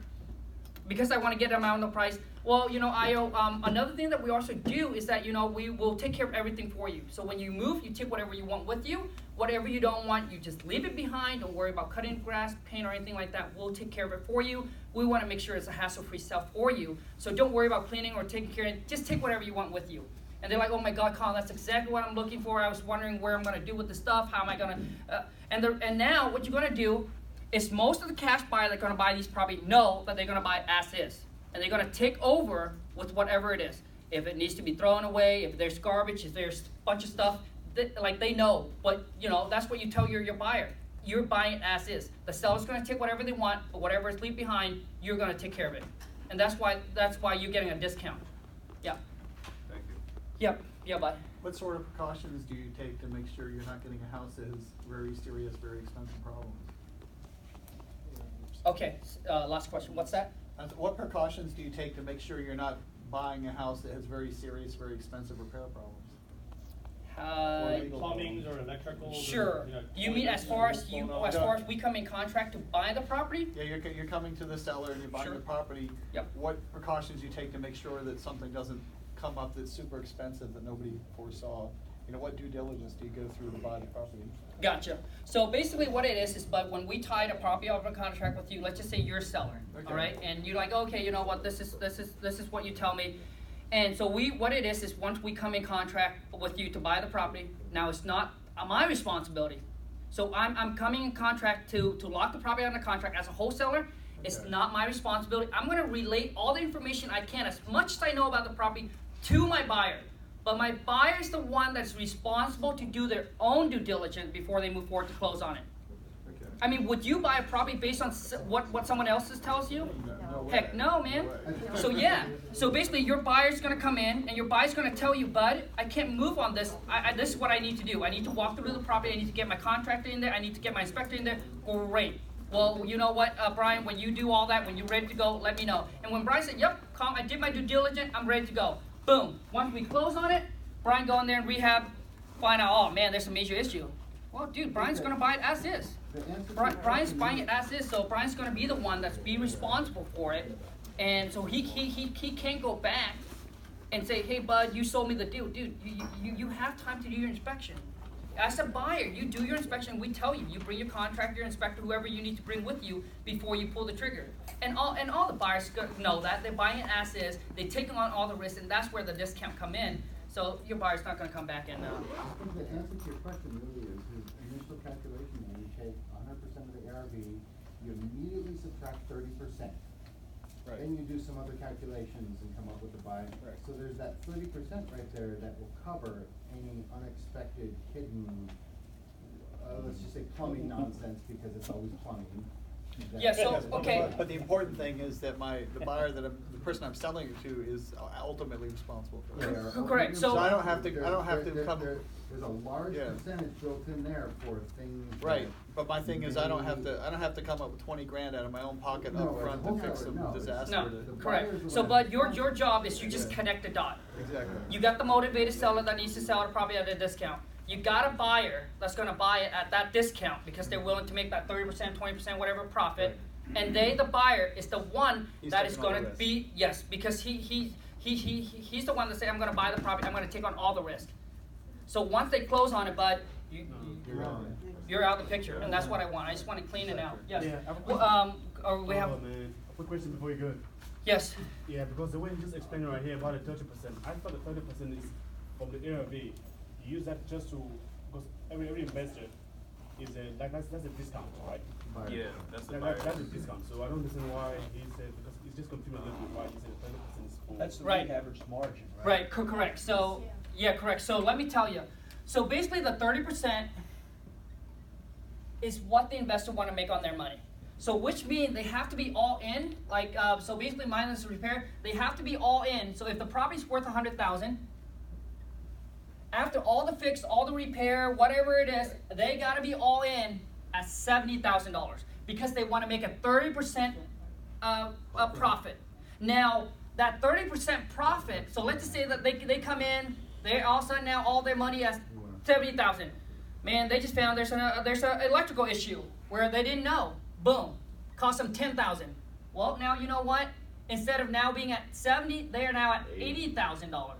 because I want to get them out on the price, well, Ayo, another thing that we also do is that, we will take care of everything for you. So when you move, you take whatever you want with you. Whatever you don't want, you just leave it behind. Don't worry about cutting grass, paint, or anything like that. We'll take care of it for you. We want to make sure it's a hassle-free sell for you. So don't worry about cleaning or taking care of it. Just take whatever you want with you. And they're like, oh my God, Khang, that's exactly what I'm looking for. I was wondering where I'm going to do with the stuff. How am I going to... And now what you're going to do is most of the cash buyer that are going to buy these property know that they're going to buy it as is. And they're going to take over with whatever it is. If it needs to be thrown away, if there's garbage, if there's a bunch of stuff, they know. But, that's what you tell your buyer. You're buying it as is. The seller's going to take whatever they want, but whatever is left behind, you're going to take care of it. And that's why you're getting a discount. Yeah. Thank you. Yep. Yeah, bud. What sort of precautions do you take to make sure you're not getting a house that has very serious, very expensive problems? Okay, last question. What's that? What precautions do you take to make sure you're not buying a house that has very serious, very expensive repair problems? Plumbings or electricals? Sure. You mean as far as we come in contract to buy the property? Yeah, you're coming to the seller and you're buying the property. Yep. What precautions do you take to make sure that something doesn't come up that's super expensive that nobody foresaw? What due diligence do you go through to buy the property? Gotcha. So basically what it is, but when we tie the property over contract with you, let's just say you're a seller, okay. All right? And you're like, okay, you know what, this is what you tell me. And so what it is once we come in contract with you to buy the property, now it's not my responsibility. So I'm coming in contract to lock the property under contract as a wholesaler. It's not my responsibility. I'm gonna relay all the information I can, as much as I know about the property, to my buyer. But my buyer is the one that's responsible to do their own due diligence before they move forward to close on it. Okay. I mean, would you buy a property based on what someone else tells you? No. Heck no, man. So yeah. So basically, your buyer's gonna come in, and your buyer's gonna tell you, bud, I can't move on this. This is what I need to do. I need to walk through the property. I need to get my contractor in there. I need to get my inspector in there. Great. Well, you know what, Brian? When you do all that, when you're ready to go, let me know. And when Brian said, "Yep, Khang, I did my due diligence. I'm ready to go." Boom. Once we close on it, Brian go in there and rehab, find out, oh man, there's a major issue. Well, dude, Brian's gonna buy it as is. Brian's buying it as is, so Brian's gonna be the one that's be responsible for it. And so he can't go back and say, hey bud, you sold me the deal. Dude, you have time to do your inspection. As a buyer, you do your inspection, we tell you. You bring your contractor, your inspector, whoever you need to bring with you before you pull the trigger. And all the buyers know that. They're buying it as is, they take on all the risks, and that's where the discount come in. So your buyer's not gonna come back and... I think the answer to your question really is his initial calculation when you take 100% of the ARV, you immediately subtract 30%. Right. Then you do some other calculations and come up with the buy. Right. So there's that 30% right there that will cover any unexpected hidden, let's just say plumbing nonsense, because it's always plumbing. Yeah, so, okay. But the important thing is that the buyer the person I'm selling it to is ultimately responsible for it. Correct. So I don't have to come. There's a large percentage built in there for things. Right. But my thing is I don't have to come up with 20 grand out of my own pocket up front to fix some disaster. No, correct. So, but your job is you just connect the dot. Exactly. You got the motivated seller that needs to sell it probably at a discount. You got a buyer that's going to buy it at that discount because they're willing to make that 30%, 20%, whatever profit. Right. And the buyer is the one that is going to be, yes, because he's the one that say, I'm going to buy the property, I'm going to take on all the risk. So once they close on it, bud, you're on it. you're out of the picture, and that's what I want. I just want to clean it out. Yes. Yeah, I have a Well, or we have. Oh man, a quick question before you go. Yes. Yeah, because the way you just explained right here about the 30%, I thought the 30% is from the ARV. You use that just to, because every investor is that's a discount, right? Yeah, that's the that's a discount. So I don't understand why he said, because it's just confusing a little bit why he said 30% is for. That's the Right. average margin, right? Right, correct. So, yeah, correct. So let me tell you. So basically the 30% is what the investor want to make on their money. So which means they have to be all in, like, so basically minus the repair, they have to be all in. So if the property's worth $100,000, after all the fix, all the repair, whatever it is, they gotta be all in at $70,000 because they wanna make a 30% profit. Now, that 30% profit, so let's just say that they come in, they all of a sudden now all their money is $70,000. Man, they just found there's an electrical issue where they didn't know. Boom, cost them $10,000. Well, now you know what? Instead of now being at 70, they are now at $80,000.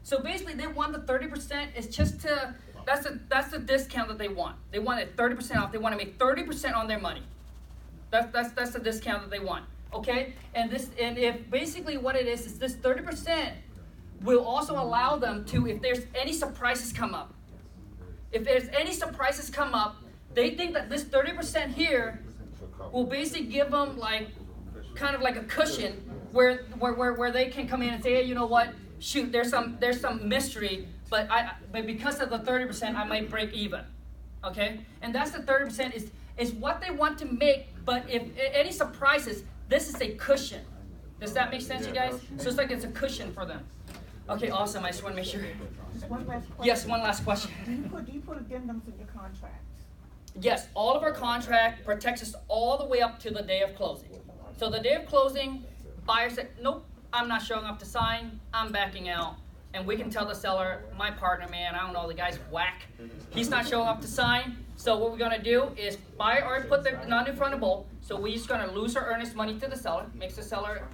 So basically, they want the 30%. It's just to that's the discount that they want. They want it 30% off. They want to make 30% on their money. That's the discount that they want. Okay, and if basically what it is this 30% will also allow them to, if there's any surprises come up. If there's any surprises come up, they think that this 30% here will basically give them like kind of like a cushion where they can come in and say, hey, you know what? Shoot, there's some mystery, but because of the 30%, I might break even. Okay, and that's the 30% is what they want to make. But if any surprises, this is a cushion. Does that make sense, you guys? So it's like it's a cushion for them. Okay, awesome. I just want to make sure. Just one last question. Yes, one last question. Do you put addendums in your contracts? Yes, all of our contract protects us all the way up to the day of closing. So the day of closing, buyer said, nope, I'm not showing up to sign, I'm backing out. And we can tell the seller, my partner, man, I don't know, the guy's whack. He's not showing up to sign. So what we're gonna do is buyer already put the non-refundable, so we're just gonna lose our earnest money to the seller, makes the seller,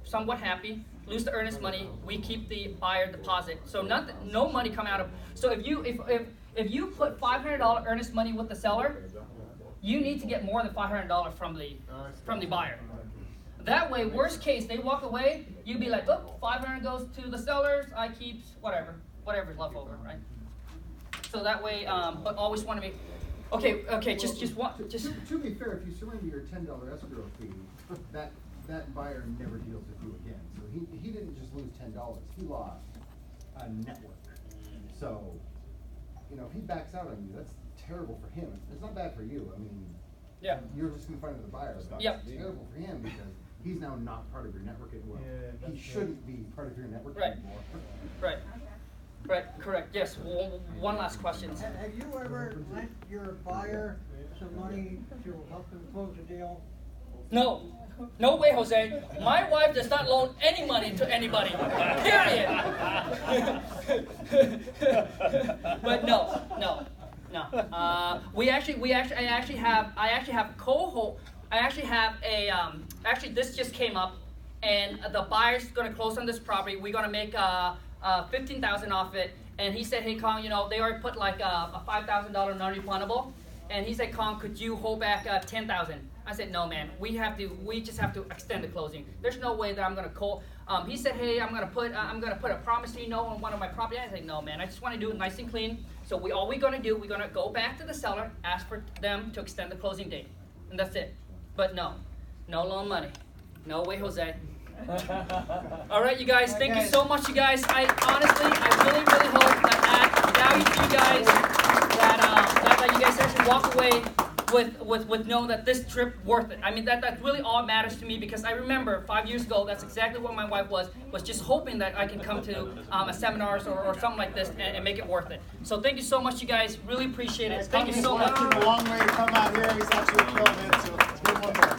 somewhat happy, lose the earnest money, we keep the buyer deposit. So no money come out of, so if you put $500 earnest money with the seller, you need to get more than $500 from the buyer. That way, worst case, they walk away, you'd be like, look, $500 goes to the sellers, I keep whatever's left over, right? So that way, but always want to make, okay, just To be fair, if you surrender your $10 escrow fee, that buyer never deals with you again. So he didn't just lose $10, he lost a network. So, if he backs out on you, that's terrible for him. It's not bad for you. I mean, yeah, you're just in front of the buyer. But yep. It's terrible for him because he's now not part of your network anymore. Yeah, he shouldn't be part of your network right. anymore. Right, correct. Yes, one last question. Have you ever lent your buyer some money to help them close a deal? No way, Jose. My wife does not loan any money to anybody. Period. But no. I actually have a this just came up, and the buyer's gonna close on this property. We're gonna make $15,000 off it, and he said, hey Khang, they already put like a $5,000 non-refundable, and he said, Khang, could you hold back $10,000? I said, no, man. We just have to extend the closing. There's no way that I'm gonna call. He said, hey, I'm gonna put a promissory note on one of my property. I said, no, man. I just want to do it nice and clean. So all we're gonna do, we're gonna go back to the seller, ask for them to extend the closing date, and that's it. But no loan money. No way, Jose. All right, you guys. Thank you so much, you guys. I really hope that adds value to you guys. That you guys actually walk away with knowing that this trip worth it. I mean, that really all matters to me, because I remember 5 years ago, that's exactly what my wife was just hoping that I can come to a seminars or something like this and make it worth it. So thank you so much, you guys. Really appreciate it. Thank you so much. A long way to come out here. He's actually killing it. So give him one more.